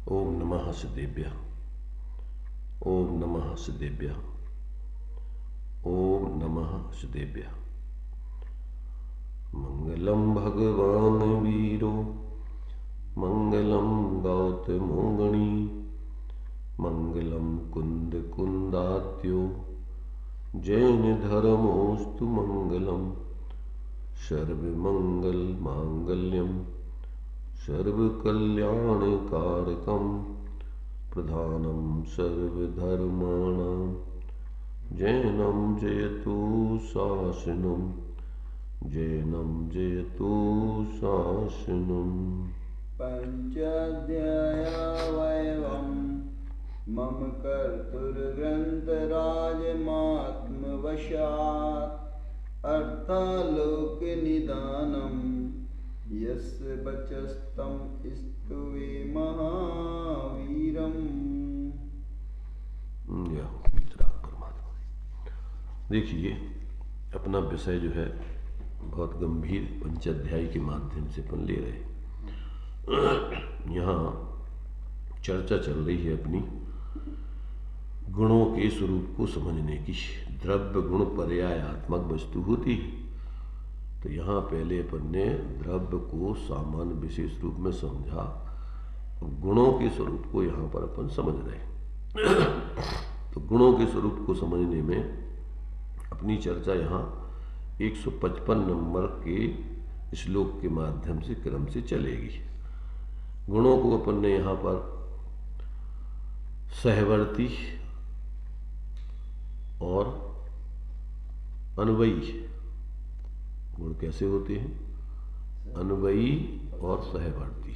ओम नमः सिद्धेभ्यः। ओम नमः सिद्धेभ्यः। ओम नमः सिद्धेभ्यः। मंगलम भगवान वीरो मंगलम गौतमो गणी मंगलम कुंद कुंदात्यो जैन धर्मोस्तु मंगलम सर्वमंगल मांगल्यम सर्वकल्याणकारकं प्रधानं सर्वधर्माणां जैनं जयतु शासनं जैनं जयतु शासनम्। पंचाध्यायवयवं मम कर्तुर्ग्रन्थराजमात्मवशात् अर्थालोकनिदानं यस्य वचस्तं स्तुवे महावीरम्। यह वितराग परमात्मा। देखिए, अपना विषय जो है बहुत गंभीर पंचाध्यायी के माध्यम से अपन ले रहे हैं। यहाँ चर्चा चल रही है अपनी गुणों के स्वरूप को समझने की। द्रव्य गुण पर्यायात्मक वस्तु होती है, तो यहाँ पहले अपन ने द्रव्य को सामान्य विशेष रूप में समझा, गुणों के स्वरूप को यहाँ पर अपन समझ रहे हैं। तो गुणों के स्वरूप को समझने में अपनी चर्चा यहाँ 155 नंबर के श्लोक के माध्यम से क्रम से चलेगी। गुणों को अपन ने यहाँ पर सहवर्ती और अन्वयी गुण कैसे होते हैं, अन्वयी और सहवर्ती।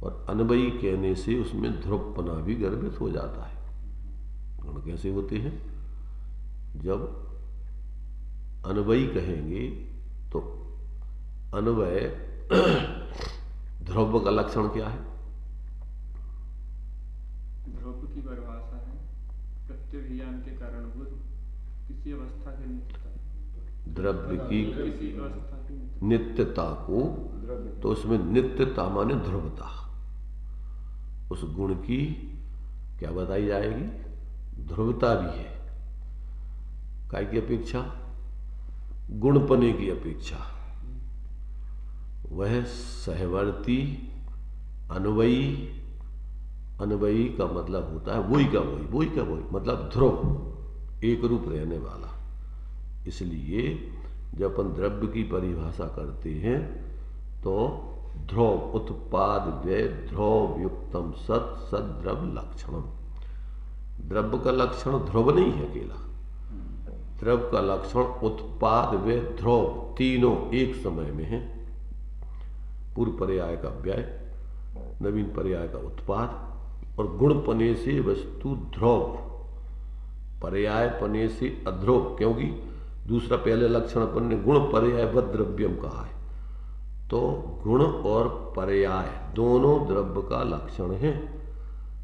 और अन्वयी कहने से उसमें ध्रुवपना भी गर्भित हो जाता है। गुण कैसे होते हैं, जब अन्वयी कहेंगे तो अन्वय ध्रुव का लक्षण क्या है? ध्रुव की परिभाषा है प्रत्यभिज्ञान के कारणभूत किसी अवस्था के नित्यता, द्रव्य की किसी अवस्था की नित्यता को, तो उसमें नित्यता माने ध्रुवता, उस गुण की क्या बताई जाएगी? ध्रुवता भी है। काय की अपेक्षा? गुणपने की अपेक्षा। वह सहवर्ती अन्वयी, अन्वयी का मतलब होता है वही का वही, वही का वही मतलब ध्रुव, एक रूप रहने वाला। इसलिए जब अपन द्रव्य की परिभाषा करते हैं तो ध्रुव उत्पाद व्यय ध्रुव युक्तम सत सद्रव लक्षणम। द्रव्य का लक्षण ध्रुव नहीं है अकेला, द्रव्य का लक्षण उत्पाद व्यय ध्रुव तीनों एक समय में है। पूर्व पर्याय का व्यय, नवीन पर्याय का उत्पाद, और गुण पने से वस्तु ध्रुव, पर्याय पने से अध्रुव, क्योंकि दूसरा पहले लक्षण अपन ने गुण पर्याय व द्रव्यम कहा है। तो गुण और पर्याय दोनों द्रव्य का लक्षण है।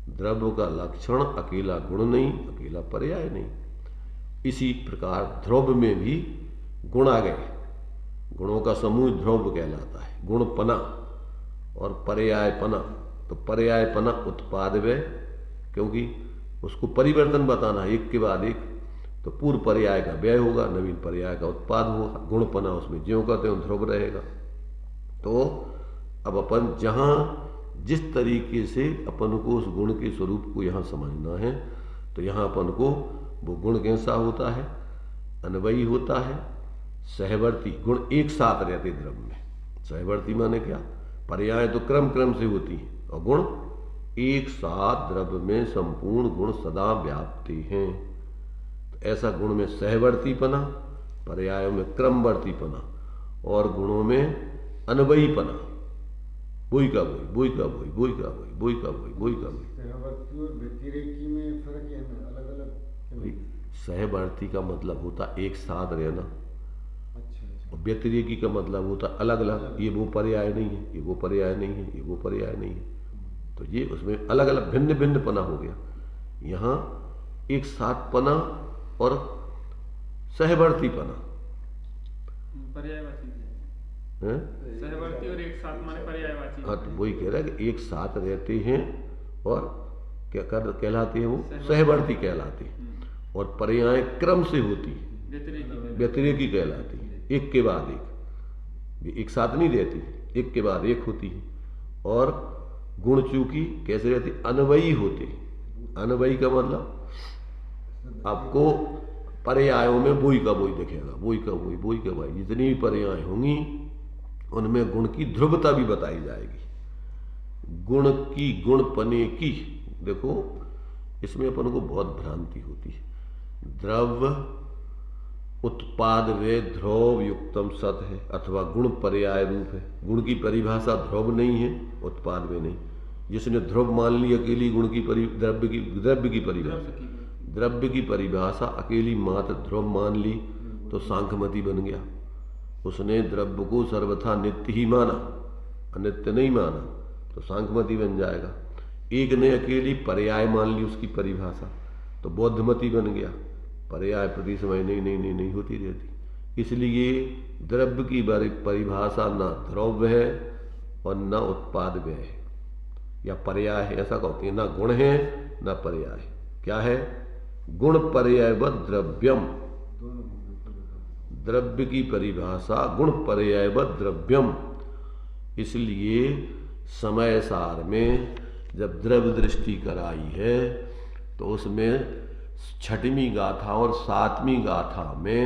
द्रव्य का लक्षण अकेला गुण नहीं, अकेला पर्याय नहीं। इसी प्रकार ध्रुव में भी गुण आ गए, गुणों का समूह ध्रुव कहलाता है। गुणपना और पर्यायपना, तो पर्यायपना उत्पाद व्यय, क्योंकि उसको परिवर्तन बताना है एक के बाद एक, तो पूर्व पर्याय का व्यय होगा, नवीन पर्याय का उत्पाद होगा। गुणपना उसमें ज्यों का त्यों ध्रुव रहेगा। तो अब अपन जहाँ जिस तरीके से अपन को उस गुण के स्वरूप को यहाँ समझना है, तो यहाँ अपन को वो गुण कैसा होता है, अन्वयी होता है, सहवर्ती। गुण एक साथ रहते द्रव्य में। सहवर्ती माने क्या? पर्याय तो क्रम क्रम से होती है, और गुण एक साथ द्रव्य में संपूर्ण गुण सदा व्याप्ति हैं। तो ऐसा गुण में सहवर्तीपना, पर्यायों में क्रमवर्तीपना, और गुणों में अन्वयीपना, वही का वही, वही का वही, वही का वही, वही का वही, वही का वही। सहवर्ती और व्यतिरेकी में फर्क है ना, अलग अलग। सहवर्ती का मतलब होता एक साथ रहना, अच्छा अच्छा। और व्यतिरेकी का मतलब होता अलग अलग। ये वो पर्याय नहीं है, ये वो पर्याय नहीं है, ये वो पर्याय नहीं है। तो ये उसमें अलग अलग भिन्न भिन्न पना हो गया। यहाँ एक साथ पना और सहवर्ती पना, पर्यायवाची है? सहवर्ती और एक साथ माने पर्यायवाची। हाँ, तो वही कह रहा है कि एक साथ रहते हैं और क्या कहलाती है वो? सहवर्ती कहलाती है। और पर्याय क्रम से होती है, व्यतिरेकी कहलाती है, एक के बाद एक साथ नहीं रहती, एक के बाद एक होती है। और गुण चूंकि कैसे रहती? अनवयी होती है। अनवयी का मतलब आपको पर्यायों में बोई का बोई दिखेगा, बोई का बोई, बोई का बोई। जितनी भी पर्याय होंगी उनमें गुण की ध्रुवता भी बताई जाएगी। गुण की गुण पने की, देखो इसमें अपन को बहुत भ्रांति होती है। द्रव्य उत्पाद वे ध्रुव युक्तम सत है, अथवा गुण पर्याय रूप है। गुण की परिभाषा ध्रुव नहीं है, उत्पाद में नहीं। जिसने ध्रुव मान ली अकेली गुण की द्रव्य की परिभाषा अकेली मात्र ध्रुव मान ली तो सांख्यमति बन गया। उसने द्रव्य को सर्वथा नित्य ही माना, अनित्य नहीं माना, तो सांख्यमति बन जाएगा। एक ने अकेली पर्याय मान ली उसकी परिभाषा, तो बौद्धमति बन गया। पर्याय प्रति समय नहीं होती रहती। इसलिए द्रव्य की परिभाषा न द्रव्य है और न उत्पाद्य है या पर्याय है, ऐसा कहते हैं। न गुण है न पर्याय। क्या है? गुण पर्यायवत द्रव्यम। द्रव्य की परिभाषा गुण पर्यायवत द्रव्यम। इसलिए समय सार में जब द्रव्य दृष्टि कराई है तो उसमें 6वीं गाथा और 7वीं गाथा में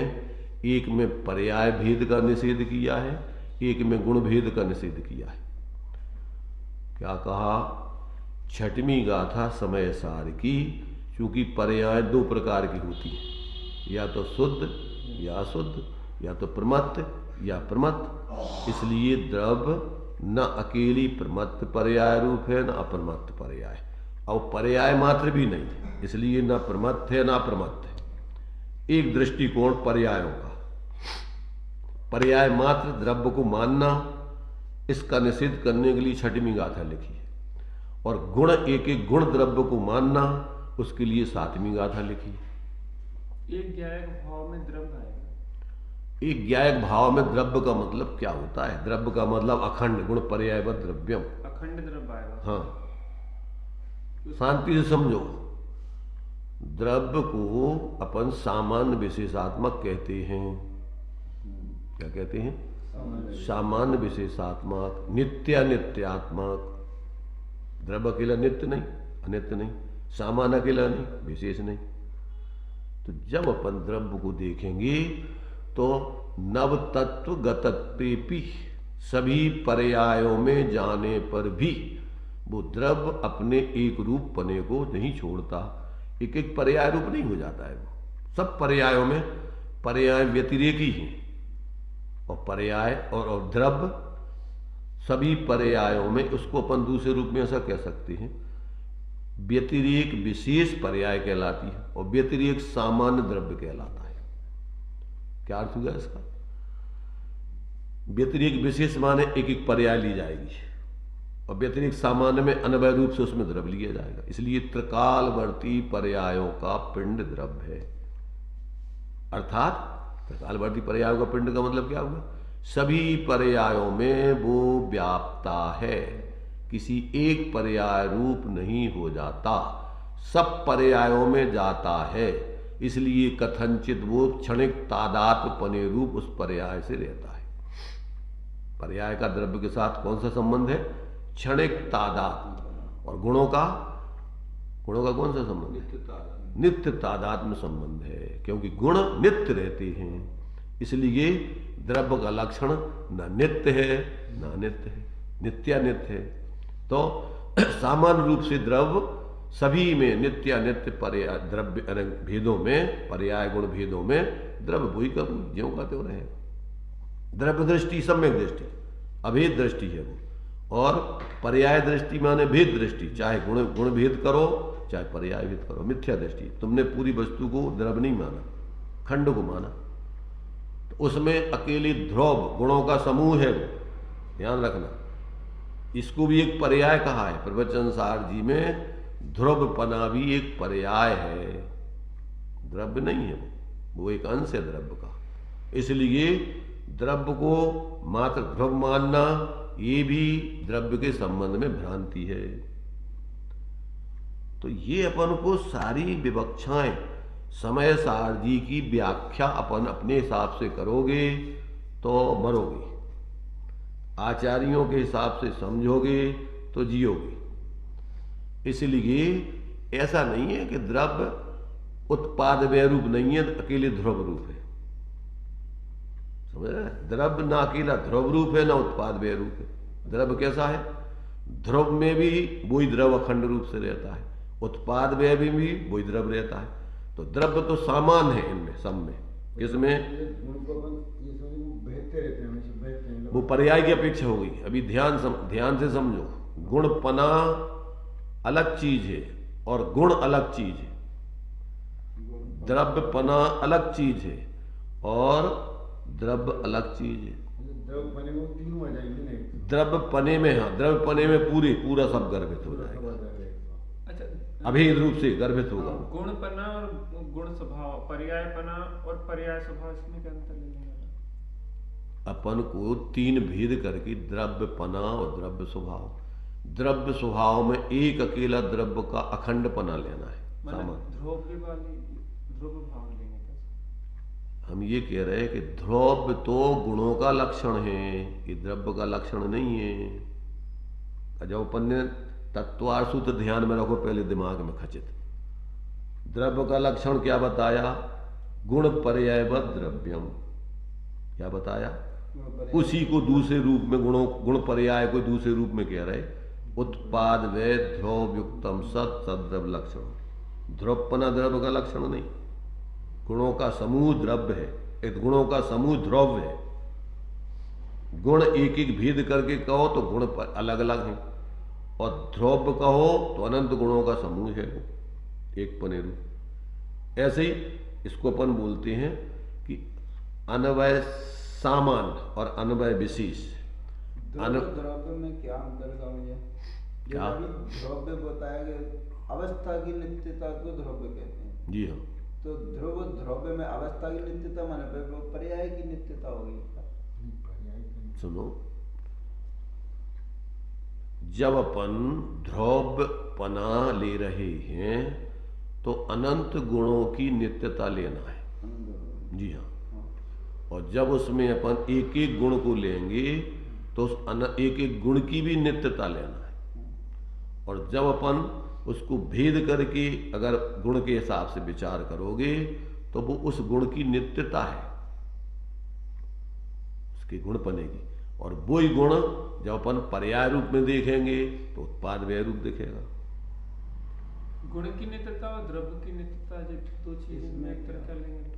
एक में पर्याय भेद का निषेध किया है, एक में गुण भेद का निषेध किया है। क्या कहा? 6वीं गाथा समय सार की, क्योंकि पर्याय 2 प्रकार की होती है, या तो शुद्ध या अशुद्ध, या तो प्रमत्त या प्रमत्त। इसलिए द्रव्य न अकेली प्रमत्त पर्याय रूप है न अप्रमत्त पर्याय, और पर्याय मात्र भी नहीं है, इसलिए न प्रमत्त है न अप्रमत्त है। एक दृष्टिकोण पर्यायों का, पर्याय मात्र द्रव्य को मानना, इसका निषेध करने के लिए 6वीं गाथा लिखी है। और गुण एक एक गुण द्रव्य को मानना, उसके लिए 7वीं गाथा लिखी है। एक ज्ञायक भाव में द्रव्य आएगा। एक ज्ञायक भाव में द्रव्य का मतलब क्या होता है? द्रव्य का मतलब अखंड, गुण पर्यायवत द्रव्यम, अखंड द्रव्य आएगा। हाँ, शांति से समझो। द्रव्य को अपन सामान्य विशेषात्मक कहते हैं। क्या कहते हैं? सामान्य विशेषात्मक, नित्य अनित्यात्मक। द्रव्य अकेला नित्य नहीं, अनित्य नहीं, सामान्य अकेला नहीं, विशेष नहीं। तो जब अपन द्रव्य को देखेंगे तो नव तत्व गतत्वेपि, सभी पर्यायों में जाने पर भी वो द्रव्य अपने एक रूप पने को नहीं छोड़ता, एक एक पर्याय रूप नहीं हो जाता है। वो सब पर्यायों में पर्याय व्यतिरेकी हैं, और पर्याय और द्रव्य सभी पर्यायों में, उसको अपन दूसरे रूप में ऐसा कह सकते हैं, व्यतिरेक विशेष पर्याय कहलाती है और व्यतिरेक सामान्य द्रव्य कहलाता है। क्या अर्थ हुआ इसका? व्यतिरेक विशेष माने एक एक पर्याय ली जाएगी, और व्यतिरेक सामान्य में अनवय रूप से उसमें द्रव्य लिया जाएगा। इसलिए त्रिकालवर्ती पर्यायों का पिंड द्रव्य है। अर्थात त्रिकालवर्ती पर्यायों का पिंड का मतलब क्या हुआ? सभी पर्यायों में वो व्याप्ता है, किसी एक पर्याय रूप नहीं हो जाता, सब पर्यायों में जाता है। इसलिए कथनचित वो क्षणिक तादात्म्यपने रूप उस पर्याय से रहता है। पर्याय का द्रव्य के साथ कौन सा संबंध है? क्षणिक तादात्म्य। और गुणों का कौन सा संबंध है? नित्य तादात्म्य संबंध है, क्योंकि गुण नित्य रहते हैं। इसलिए द्रव्य का लक्षण न नित्य है न अनित्य है, नित्यानित्य है। तो सामान्य रूप से द्रव्य सभी में नित्यानित्य पर्याय द्रव्य भेदों में, पर्याय गुण भेदों में द्रव्य वही का ज्यों का त्यों रहे। द्रव्य दृष्टि सम्यक दृष्टि, अभेद दृष्टि है वो। और पर्याय दृष्टि माने भेद दृष्टि, चाहे गुण भेद करो चाहे पर्याय भेद करो, मिथ्या दृष्टि। तुमने पूरी वस्तु को द्रव्य नहीं माना, खंड को माना, तो उसमें अकेले ध्रुव गुणों का समूह है, ध्यान रखना। इसको भी एक पर्याय कहा है। प्रवचन सार जी में ध्रुवपना भी एक पर्याय है, द्रव्य नहीं है वो एक अंश है द्रव्य का। इसलिए द्रव्य को मात्र ध्रुव मानना, ये भी द्रव्य के संबंध में भ्रांति है। तो ये अपन को सारी विवक्षाएं समय सारजी की व्याख्या अपन अपने हिसाब से करोगे तो मरोगे, आचार्यों के हिसाब से समझोगे तो जियोगे। इसलिए ऐसा नहीं है कि द्रव्य उत्पाद व्यय रूप नहीं है, अकेले ध्रुव रूप है। समझ रहे? द्रव्य ना अकेला ध्रुव रूप है ना उत्पाद व्यय रूप है। द्रव्य कैसा है? ध्रुव में भी वही द्रव अखंड रूप से रहता है, उत्पाद व्यय में भी वही द्रव रहता है। तो द्रव्य तो सामान है इनमें सब में। किसमें? गुण को अपन ये समझो वो बहते रहते हैं, हमेशा बहते हैं। वो पर्याय की अपेक्षा हो गई। अभी ध्यान से समझो, गुणपना अलग चीज है और गुण अलग चीज है। द्रव्यपना अलग चीज है और द्रव्य अलग चीज है। द्रव पने में वो तीनों आ जाएंगे ना। द्रव्यपने में, हाँ, द्रव्यपने में पूरा सब गर्भित हो जाएगा, अच्छा, अभेद रूप से गर्भित होगा। गुणपना और गुण स्वभाव, पर्यायपना और पर्याय स्वभाव, इसमें क्या अंतर लेंगे? अपन को तीन भेद करके द्रव्यपना और द्रव्य स्वभाव, द्रव्य स्वभाव में एक अकेला द्रव्य का अखंडपना लेना है। सामान ध्रुव भाव लेंगे कैसे? हम ये कह रहे हैं कि ध्रुव तो गुणों का लक्षण है, ये द्रव्य का लक्षण नहीं है। जब अपन ने तत्वार्थ सूत्र ध्यान में रखो पहले दिमाग में खचित। द्रव्य का लक्षण क्या बताया? गुण पर्यायवत द्रव्यम। क्या बताया? उसी को दूसरे रूप में गुण पर्याय को दूसरे रूप में कह रहे, उत्पाद वे ध्रुव युक्तम सत सद्रव्य लक्षण। ध्रुवपना द्रव्य का लक्षण नहीं, गुणों का समूह द्रव्य है, एक गुणों का समूह ध्रुव है। गुण एक एक भेद करके कहो तो गुण अलग अलग हैं, और ध्रुव कहो तो अनंत गुणों का समूह है वो, एक पने रूप। ऐसे ही इसको अपन बोलते हैं कि अन्वय सामान्य और अन्वय विशेष। द्रव्य में क्या अंतर समझे? क्या? द्रव्य बताया गया अवस्था की नित्यता को द्रव्य कहते हैं। जी हाँ। तो ध्रुव द्रव्य में अवस्था की नित्यता माने पर्याय की नित्यता होगी। सुनो, जब अपन ध्रुवपना ले रहे हैं तो अनंत गुणों की नित्यता लेना है। जी हाँ। और जब उसमें अपन एक एक गुण को लेंगे तो उस एक एक गुण की भी नित्यता लेना है। और जब अपन उसको भेद करके अगर गुण के हिसाब से विचार करोगे तो वो उस गुण की नित्यता है, उसके गुण बनेगी। और वही गुण जब अपन पर्याय रूप में देखेंगे तो उत्पाद व्यय रूप दिखेगा। गुण की नित्यता और द्रव्य की नित्यता, जब दो चीजें में एक तरह क्या लेंगे?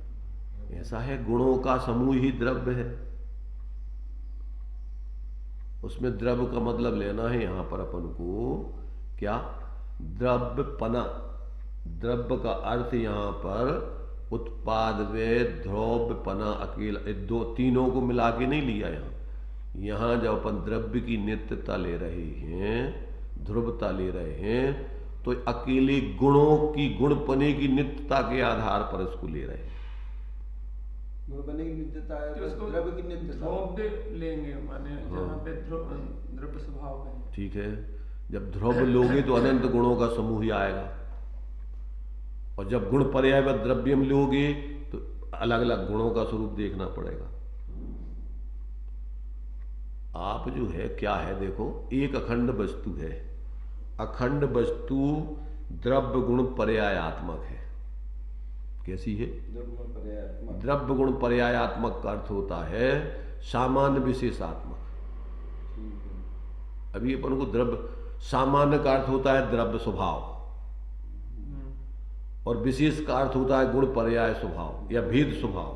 ऐसा है, गुणों का समूह ही द्रव्य है। उसमें द्रव्य का मतलब लेना है यहां पर अपन को क्या? द्रव्यपना। द्रव्य का अर्थ यहां पर उत्पाद व्यय ध्रुवपना अकेला, दो तीनों को मिला के नहीं लिया। यहां जब अपन द्रव्य की नित्यता ले रहे हैं, ध्रुवता ले रहे हैं, तो अकेले गुणों की गुणपने की नित्यता के आधार पर इसको ले रहे हैं। गुणपने की नित्यता है तो द्रव्य की नित्यता ध्रुव लेंगे, माने जहां पे द्रव्य स्वभाव है। ठीक है, जब ध्रुव लोगे तो अनंत गुणों का समूह ही आएगा, और जब गुण पर्यायवत द्रव्यम लोगे तो अलग अलग गुणों का स्वरूप देखना पड़ेगा। आप जो है क्या है, देखो, एक अखंड वस्तु है। अखंड वस्तु द्रव्य गुण पर्यायात्मक है। कैसी है? द्रव्य गुण पर्यायात्मक का अर्थ होता है सामान्य विशेषात्मक। अभी अपन को द्रव्य सामान्य का अर्थ होता है द्रव्य स्वभाव, और विशेष का अर्थ होता है गुण पर्याय स्वभाव या भेद स्वभाव।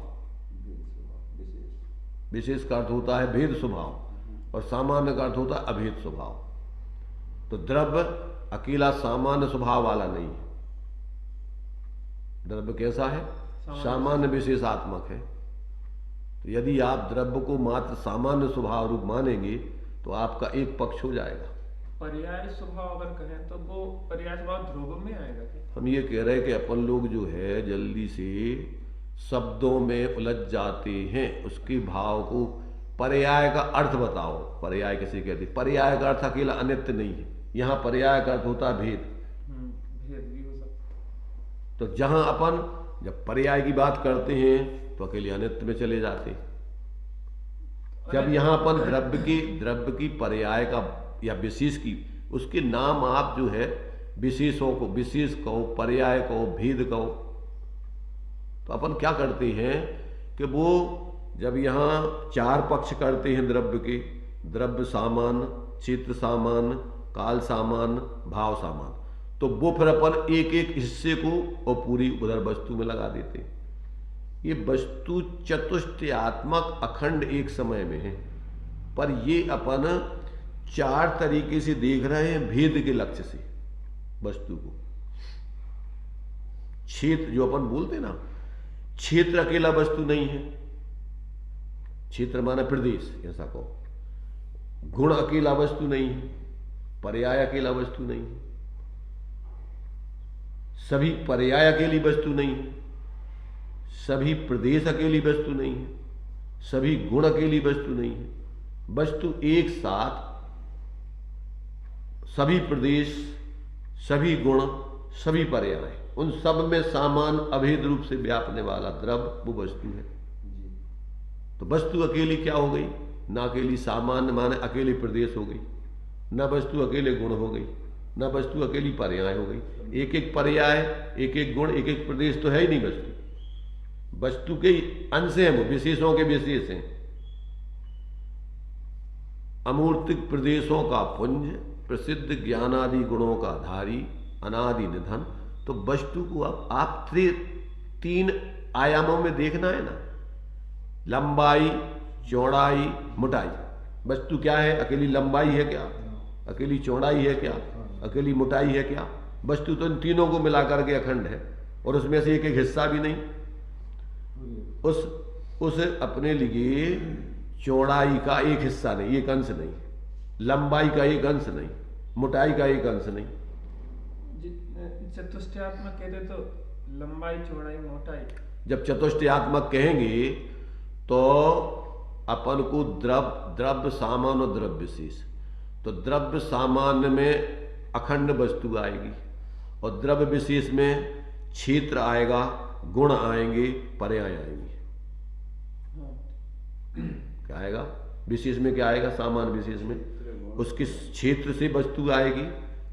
विशेष का अर्थ होता है भेद स्वभाव और सामान्य का अर्थ होता है अभेद स्वभाव। तो द्रव्य अकेला सामान्य स्वभाव वाला नहीं है। द्रव्य कैसा है? सामान्य विशेषात्मक है। तो यदि आप द्रव्य को मात्र सामान्य स्वभाव रूप मानेंगे तो आपका एक पक्ष हो जाएगा। पर्याय स्वभाव अगर कहें तो वो पर्याय स्वभाव ध्रुव में आएगा क्या? हम ये कह रहे हैं कि अपन लोग जो है जल्दी से शब्दों में उलझ जाते हैं। उसके भाव को, पर्याय का अर्थ बताओ। पर्याय किसे कहते हैं? पर्याय का अर्थ अकेला अनित्य नहीं है। यहाँ पर्याय का अर्थ होता है भेद। भेद तो जहां अपन जब पर्याय की बात करते हैं तो अकेले अनित्य में चले जाते। जब यहाँ अपन द्रव्य की पर्याय का या विशेष की उसके नाम आप जो है विशेषों को विशेष कहो, पर्याय कहो, भेद कहो, तो अपन क्या करते हैं कि वो जब यहाँ चार पक्ष करते हैं द्रव्य के, द्रव्य सामान, क्षेत्र सामान, काल सामान, भाव सामान, तो वो फिर अपन एक एक हिस्से को और पूरी उधर वस्तु में लगा देते हैं। ये वस्तु चतुष्टयात्मक अखंड एक समय में है, पर ये अपन चार तरीके से देख रहे हैं भेद के लक्ष्य से वस्तु को। क्षेत्र जो अपन बोलते ना, क्षेत्र अकेला वस्तु नहीं है, क्षेत्र माना प्रदेश ऐसा कहो। गुण अकेला वस्तु नहीं है, पर्याय अकेला वस्तु नहीं है, सभी पर्याय अकेली वस्तु नहीं है, सभी प्रदेश अकेली वस्तु नहीं है, सभी गुण अकेली वस्तु नहीं है। वस्तु एक साथ सभी प्रदेश, सभी गुण, सभी पर्याय, उन सब में सामान अभेद रूप से व्यापने वाला द्रव्य वो वस्तु है। तो वस्तु अकेली क्या हो गई? ना अकेली सामान्य माने अकेले प्रदेश हो गई, न वस्तु अकेले गुण हो गई, न वस्तु अकेली पर्याय हो गई। एक एक पर्याय, एक एक गुण, एक एक प्रदेश तो है ही नहीं वस्तु। वस्तु के अंश हैं वो, विशेषों के विशेष हैं। अमूर्तिक प्रदेशों का पुंज, प्रसिद्ध ज्ञानादि गुणों का धारी, अनादि निधन। तो वस्तु को आप तीन आयामों में देखना है ना, लंबाई, चौड़ाई, मोटाई। वस्तु क्या है? अकेली लंबाई है क्या? अकेली चौड़ाई है क्या? अकेली मोटाई है क्या? वस्तु तो इन तीनों को मिलाकर के अखंड है, और उसमें से एक एक हिस्सा भी नहीं। उस अपने लिए चौड़ाई का एक हिस्सा नहीं, एक अंश नहीं, लंबाई का एक अंश नहीं, मोटाई का एक अंश नहीं। चतुष्टयात्मक कहते तो लंबाई, चौड़ाई, मोटाई। जब चतुष्टयात्मक कहेंगे तो अपन को द्रव्य सामान्य और द्रव्य विशेष। तो द्रव्य सामान्य में अखंड वस्तु आएगी, और द्रव्य विशेष में क्षेत्र आएगा, गुण आएंगे, पर्याय आएंगे। क्या आएगा? विशेष में क्या आएगा? सामान्य विशेष में उसके क्षेत्र से वस्तु आएगी,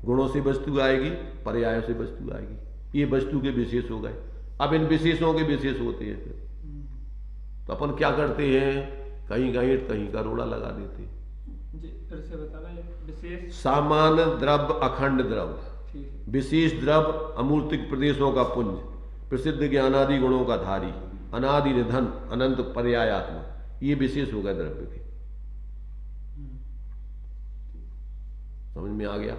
गुणों से वस्तु आएगी, पर्यायों से वस्तु आएगी। ये वस्तु के विशेष हो गए। अब इन विशेषों के विशेष होते हैं फिर तो अपन क्या करते हैं? कहीं गाइड कहीं का रोड़ा लगा देते हैं। जी फिर से बताना। ये विशेष सामान्य द्रव्य, अखंड द्रव्य, विशेष द्रव्य, अमूर्तिक प्रदेशों का पुंज, प्रसिद्ध ज्ञानादि गुणों का धारी, अनादि निधन, अनंत पर्यायात्मक। ये विशेष हो गए द्रव्य के। समझ में आ गया?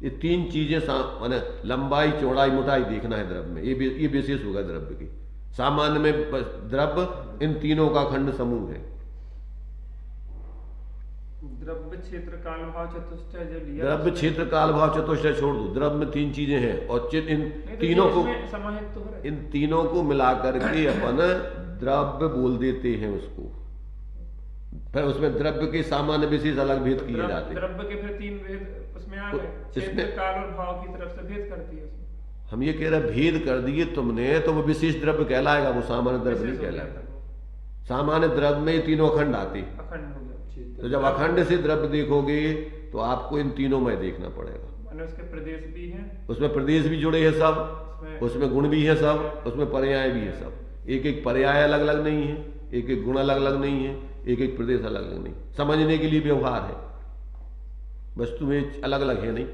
ये तीन चीजें माने लंबाई, चौड़ाई, मोटाई देखना है द्रव्य में। ये विशेष होगा द्रव्य की। सामान्य में द्रव्य इन तीनों का खंड समूह है। द्रव्य, क्षेत्र, काल, भाव, चतुष्टय जो लिया, द्रव्य, क्षेत्र, काल, भाव, चतुष्टय छोड़ दो। द्रव्य में तीन चीजें हैं, और इन तीनों को समाहित तो है। इन तीनों को मिलाकर के अपन द्रव्य बोल देते हैं उसको। फिर उसमें द्रव्य के सामान्य विशेष अलग भेद किए जाते हैं। द्रव्य के फिर तीन भेद उसमें आ गए। क्षेत्र, काल और भाव की तरफ से भेद करती है उसमें। हम ये कह रहे भेद कर दिए तुमने, तो वो विशेष द्रव्य कहलाएगा, वो सामान्य द्रव्य नहीं कहलाएगा। सामान्य द्रव्य में ये तीनों अखंड आते हैं। अखंड हो गया। तो जब अखंड से द्रव्य देखोगे तो आपको इन तीनों में देखना पड़ेगा। उसके प्रदेश भी हैं, उसमें प्रदेश भी जुड़े हैं सब, उसमें गुण भी है सब, उसमें पर्याय भी है सब। एक एक पर्याय अलग अलग नहीं है, एक एक गुण अलग अलग नहीं है, एक एक प्रदेश अलग अलग नहीं। समझने के लिए व्यवहार है, वस्तु में अलग अलग है नहीं।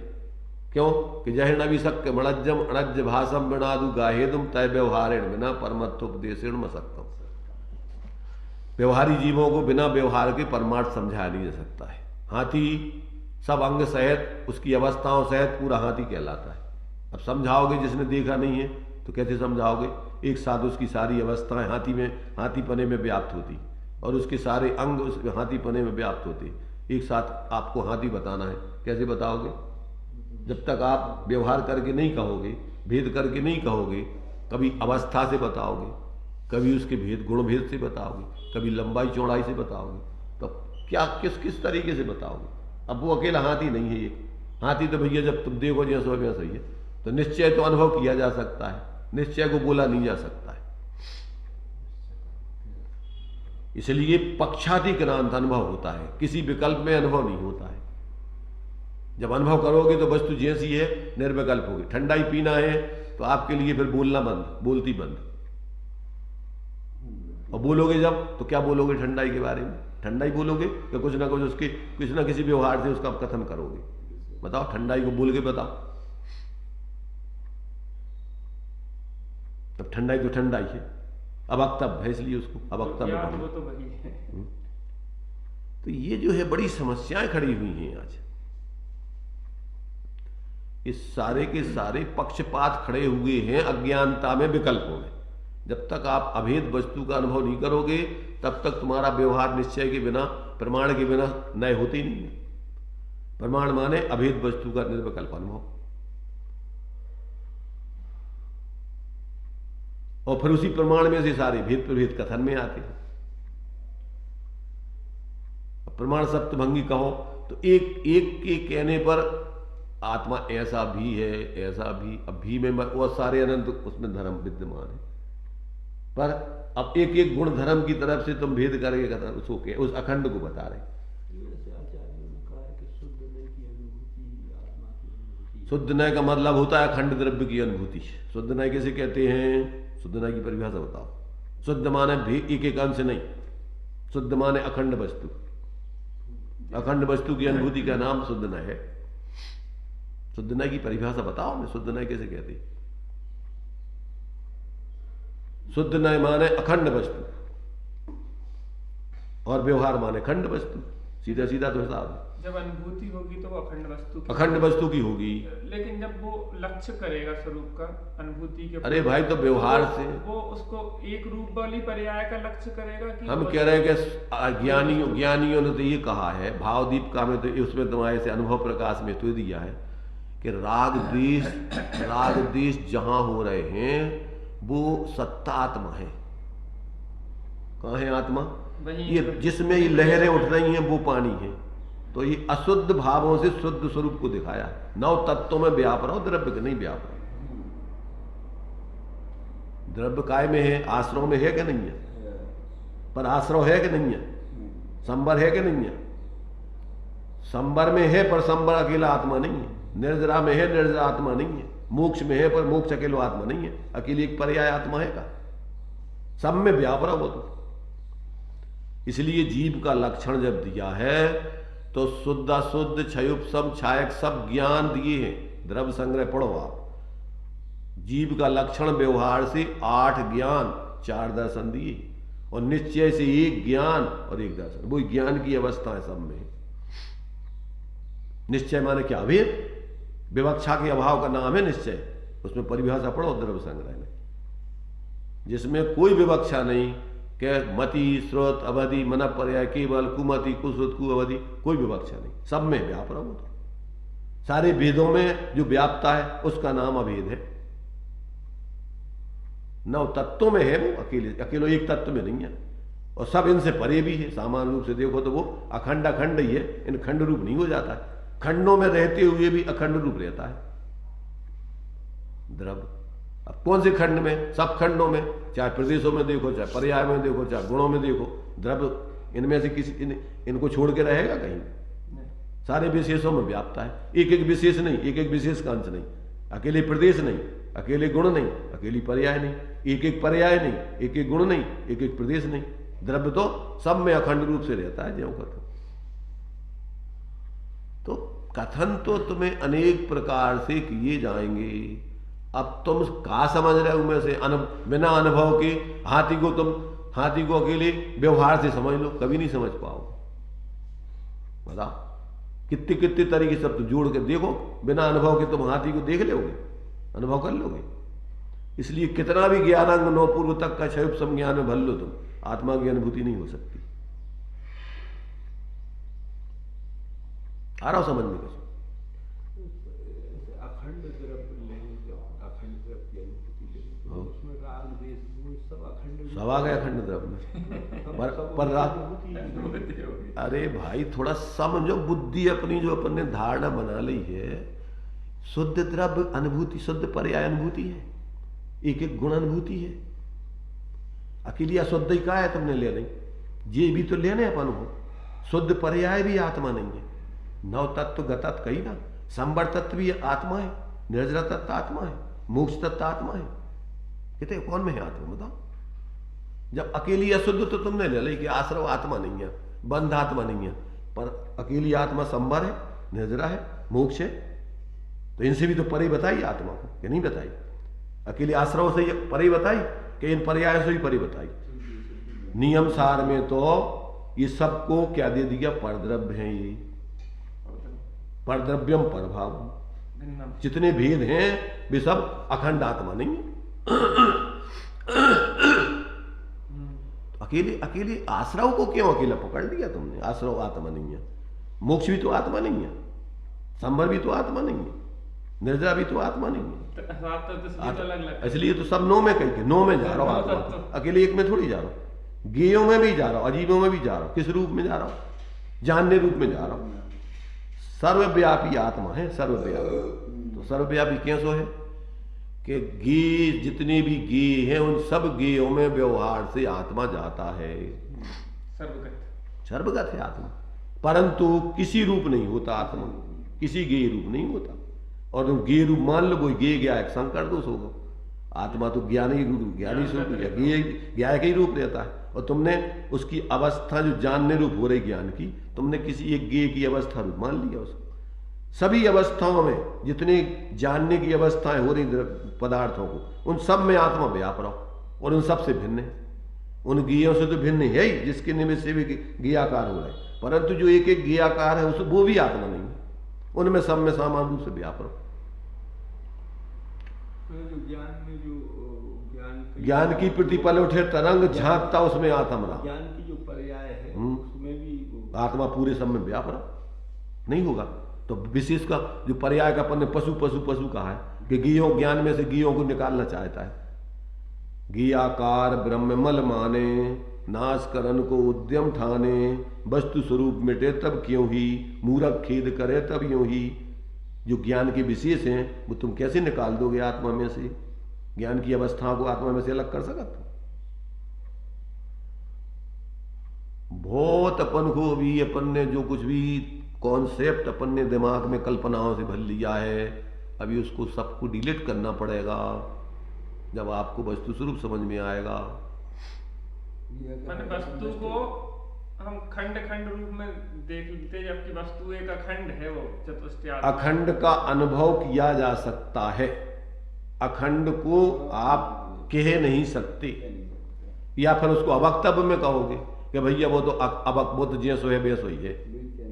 क्यों कि जह न विशक्य मणज्जम अणज्य भाषम बिनादु गाहेदुम तय व्यवहारेण बिना परमत्थोपदेशेण मसक्तम। व्यवहारी जीवों को बिना व्यवहार के परमार्थ समझाया नहीं जा सकता है। हाथी सब अंग सहित, उसकी अवस्थाओं सहित पूरा हाथी कहलाता है। अब समझाओगे जिसने देखा नहीं है तो कैसे समझाओगे? एक साथ उसकी सारी अवस्थाएं हाथीपने में व्याप्त होती, और उसके सारे अंग उस हाथीपने में व्याप्त होते। एक साथ आपको हाथी बताना है, कैसे बताओगे? जब तक आप व्यवहार करके नहीं कहोगे, भेद करके नहीं कहोगे, कभी अवस्था से बताओगे, कभी उसके भेद गुण भेद से बताओगे, कभी लंबाई चौड़ाई से बताओगे, तो क्या किस तरीके से बताओगे? अब वो अकेला हाथी नहीं है। ये हाथी तो भैया जब तुम देखो जैसा वैसा ही है, तो निश्चय तो अनुभव किया जा सकता है। निश्चय को बोला नहीं जा सकता है। इसलिए पक्षातिक्रांत अनुभव होता है, किसी विकल्प में अनुभव नहीं होता है। जब अनुभव करोगे तो वस्तु जैसी है निर्विकल्प होगी। ठंडाई पीना है तो आपके लिए फिर बोलना बंद, बोलती बंद। और बोलोगे जब तो क्या बोलोगे ठंडाई के बारे में? ठंडाई बोलोगे कि कुछ ना कुछ उसके किसी ना किसी व्यवहार से उसका कथन करोगे। बताओ, ठंडाई को बोल के बताओ। अब ठंडाई तो ठंडाई है, अवक्तव्य है, इसलिए उसको अवक्तव्य ज्ञान बोलो। वो तो वही है। तो ये जो है बड़ी समस्याएं खड़ी हुई हैं आज। इस सारे के सारे पक्षपात खड़े हुए हैं अज्ञानता में, विकल्पों में। जब तक आप अभेद वस्तु का अनुभव नहीं करोगे तब तक तुम्हारा व्यवहार निश्चय के बिना, प्रमाण के बिना नए होते ही नहीं है। प्रमाण माने अभेद वस्तु का निर्विकल्प अनुभव, और फिर उसी प्रमाण में से सारे भेद प्रभेद कथन में आते हैं। प्रमाण सप्तभंगी कहो तो एक एक के कहने पर आत्मा ऐसा भी है, ऐसा भी, अब भी में और सारे अनंत उसमें धर्म विद्यमान है। पर अब एक एक गुण धर्म की तरफ से तुम भेद करके कहता उसको उस अखंड को बता रहे। शुद्ध नय का मतलब होता है अखंड द्रव्य की अनुभूति। शुद्ध नय कैसे कहते हैं? शुद्ध नय की परिभाषा बताओ। शुद्ध माने भी एक एक अंश नहीं, शुद्ध माने अखंड वस्तु। अखंड वस्तु की अनुभूति का नाम शुद्ध नय है। शुद्ध नय की परिभाषा बताओ मैं, शुद्ध नय कैसे कहते? शुद्ध नय माने अखंड वस्तु और व्यवहार माने खंड वस्तु। सीधा सीधा तो हिसाब है। जब अनुभूति होगी तो वो अखंड वस्तु की होगी। लेकिन जब वो लक्ष्य करेगा स्वरूप का अनुभूति के, अरे भाई तो व्यवहार से वो उसको एक रूप वाली पर्याय का लक्ष्य करेगा कि हम कह रहे हैं कि ज्ञानियों ने तो ये कहा है, भावदीपिका में तो उसमें तुम्हारे से अनुभव प्रकाश में तो दिया है कि राग देश जहां हो रहे हैं वो सत्ता आत्मा है। कहाँ है आत्मा? ये जिसमें ये लहरें उठ रही हैं वो पानी है। तो ये अशुद्ध भावों से शुद्ध स्वरूप को दिखाया। 9 तत्वों में व्याप रहा हो, द्रव्य के नहीं व्याप रहा। द्रव्य काय में है? आश्रव में है कि नहीं है? पर आश्रव है कि नहीं है? संबर है कि नहीं है? संबर में है पर संबर अकेला आत्मा नहीं है। निर्जरा में है, निर्जरा आत्मा नहीं है। मोक्ष में है पर मोक्ष अकेलो आत्मा नहीं है। अकेली एक पर्याय आत्मा है का? सब में व्याप रहा वो तो। इसलिए जीव का लक्षण जब दिया है तो शुद्ध अशुद्ध क्षयुप छायक सब ज्ञान दिए हैं। द्रव्य संग्रह पढ़ो आप। जीव का लक्षण व्यवहार से 8 ज्ञान 4 दर्शन दिए और निश्चय से 1 ज्ञान और 1 दर्शन। वो ज्ञान की अवस्था है सब में। निश्चय माने क्या? अभेद। विवक्षा के अभाव का नाम है निश्चय। उसमें परिभाषा पढ़ो द्रव्य संग्रह में, जिसमें कोई विवक्षा नहीं कि मति स्रोत अवधि मन पर्याय केवल कुमति कुश्रुत कु अवधि, कोई विवक्षा नहीं। सब में व्याप रहा वो तो। सारे भेदों में जो व्यापता है उसका नाम अभेद है। 9 तत्वों में है वो, अकेलो एक तत्व में नहीं है। और सब इनसे परे भी है। सामान्य रूप से देखो तो वो अखंड अखंड ही है, इन खंड रूप नहीं हो जाता है। खंडों में रहते हुए भी अखंड रूप रहता है द्रव्य। अब कौन से खंड में? सब खंडों में, चाहे प्रदेशों में देखो, चाहे पर्याय में देखो, चाहे गुणों में देखो। द्रव्य इनमें से किसी इनको छोड़ के रहेगा कहीं? सारे विशेषों में व्यापता है। एक एक विशेष नहीं, एक एक विशेष का अंश नहीं, अकेले प्रदेश नहीं, अकेले गुण नहीं, अकेली पर्याय नहीं, एक एक पर्याय नहीं, एक एक गुण नहीं, एक एक प्रदेश नहीं। द्रव्य तो सब में अखंड रूप से रहता है। ज्यों कथन तो कथन तो तुम्हें अनेक प्रकार से किए जाएंगे। अब तुम का समझ रहे हो में से बिना अनुभव के हाथी को अकेले व्यवहार से समझ लो, कभी नहीं समझ पाओ। बताओ कितने कितने तरीके सब तो जोड़ के देखो, बिना अनुभव के तुम हाथी को देख लोगे, अनुभव कर लोगे। इसलिए कितना भी ज्ञानांग 9 पूर्व तक का क्षयुप संज्ञान में भर लो तुम, आत्मा की अनुभूति नहीं हो सकती। आ रहा हो समझ में? कैसे अखंड द्रव्य लेंगे, अखंड द्रव्य की अनुभूति लेंगे, उसमें राग देश सब अखंड, सब आ गए अखंड द्रव्य में। पर राग, अरे भाई थोड़ा समझो। बुद्धि अपनी जो अपन ने धारणा बना ली है, शुद्ध द्रव्य अनुभूति, शुद्ध पर्याय अनुभूति है। एक एक गुण अनुभूति है। अकेली अशुद्ध ही का है तुमने ले नहीं, ये भी तो लेने अपन हो। शुद्ध पर्याय भी आत्मा नहीं है। नव तत्व गतत कही ना, संबर तत्व भी आत्मा है, निर्जरा तत्व आत्मा है, मोक्ष तत्व आत्मा है। कहते कौन में है आत्मा बताओ। जब अकेली अशुद्ध तो तुमने ले ली कि आश्रव आत्मा नहीं है, बंध आत्मा नहीं है, पर अकेली आत्मा संबर है, निर्जरा है, मोक्ष है, तो इनसे भी तो परे बताई आत्मा को कि नहीं बताई। अकेले आश्रव से ही परे बताई कि इन पर्याय से ही परे बताई। नियम सार में तो ये सबको क्या दे दिया, परद्रव्य है। ये परद्रव्यम परभाव, जितने भेद हैं वे सब अखंड आत्मा नहीं है। अकेले अकेले आश्रव को क्यों अकेला पकड़ लिया तुमने। आश्रव आत्मा नहीं है, मोक्ष भी तो आत्मा नहीं है, संबर भी तो आत्मा नहीं है, निर्जरा भी तो आत्मा नहीं है। इसलिए तो सब नो में कहीं के नो में जा रहा हूं आत्मा तो। अकेले एक में थोड़ी जा रहा हूं, गेयों में भी जा रहा हूं, अजीबों में भी जा रहा हूं। किस रूप में जा रहा हूं, जानने रूप में जा रहा हूं। सर्वव्यापी आत्मा है, सर्वव्यापी। तो सर्वव्यापी कैसो है कि गे जितने भी गे हैं उन सब गेयों में व्यवहार से आत्मा जाता है। सर्वगत है आत्मा, परंतु किसी रूप नहीं होता आत्मा, किसी गे रूप नहीं होता। और तुम गे रूप मान लो, कोई गे गया एक संकर दोष होगा। आत्मा तो ज्ञानी रूप, ज्ञानी स्वरूप है, ज्ञान का ही रूप रहता है। और तुमने उसकी अवस्था जो जानने रूप हो रही ज्ञान की, तुमने किसी एक गे की अवस्था रूप मान लिया उसको। सभी अवस्थाओं में जितनी जानने की अवस्थाएं हो रही पदार्थों को, उन सब में आत्मा व्याप रहा और उन सब से भिन्न है। उन गियों से तो भिन्न है ही, जिसके निमित्त से भी गियाकार हो रहा है, परंतु जो एक एक गियाकार है उस वो भी आत्मा नहीं है। उनमें सब में समान रूप से व्याप रहा। ज्ञान की प्रतिपल उठे तरंग झांकता उसमें आत्मा रहा। ज्ञान की जो पर्याय है उसमें भी आत्मा पूरे सब में व्याप रहा नहीं होगा। तो विशेष का जो पर्याय का अपन ने पशु पशु पशु कहा है कि गियों, ज्ञान में से गियों को निकालना चाहता है। गियाकार ब्रह्ममल माने, नाश करन को उद्यम ठाने, वस्तु स्वरूप मिटे तब क्यों ही, मूरख खेद करे तब यूं ही। जो ज्ञान के विशेष हैं वो तुम कैसे निकाल दोगे आत्मा में से। ज्ञान की अवस्थाओं को आत्मा में से अलग कर सकते। बहुत अपन को भी, अपन ने जो कुछ भी कॉन्सेप्ट अपन ने दिमाग में कल्पनाओं से भर लिया है, अभी उसको सबको डिलीट करना पड़ेगा जब आपको वस्तु स्वरूप समझ में आएगा। वस्तु को हम खंड खंड रूप में देख लेते, जबकि वस्तु एक अखंड है। वो चतुष्टय अखंड का अनुभव किया जा सकता है, अखंड को आप कह नहीं सकते। या फिर उसको अवक्तव्य में कहोगे कि भैया वो तो जैसो है वैसो ही है,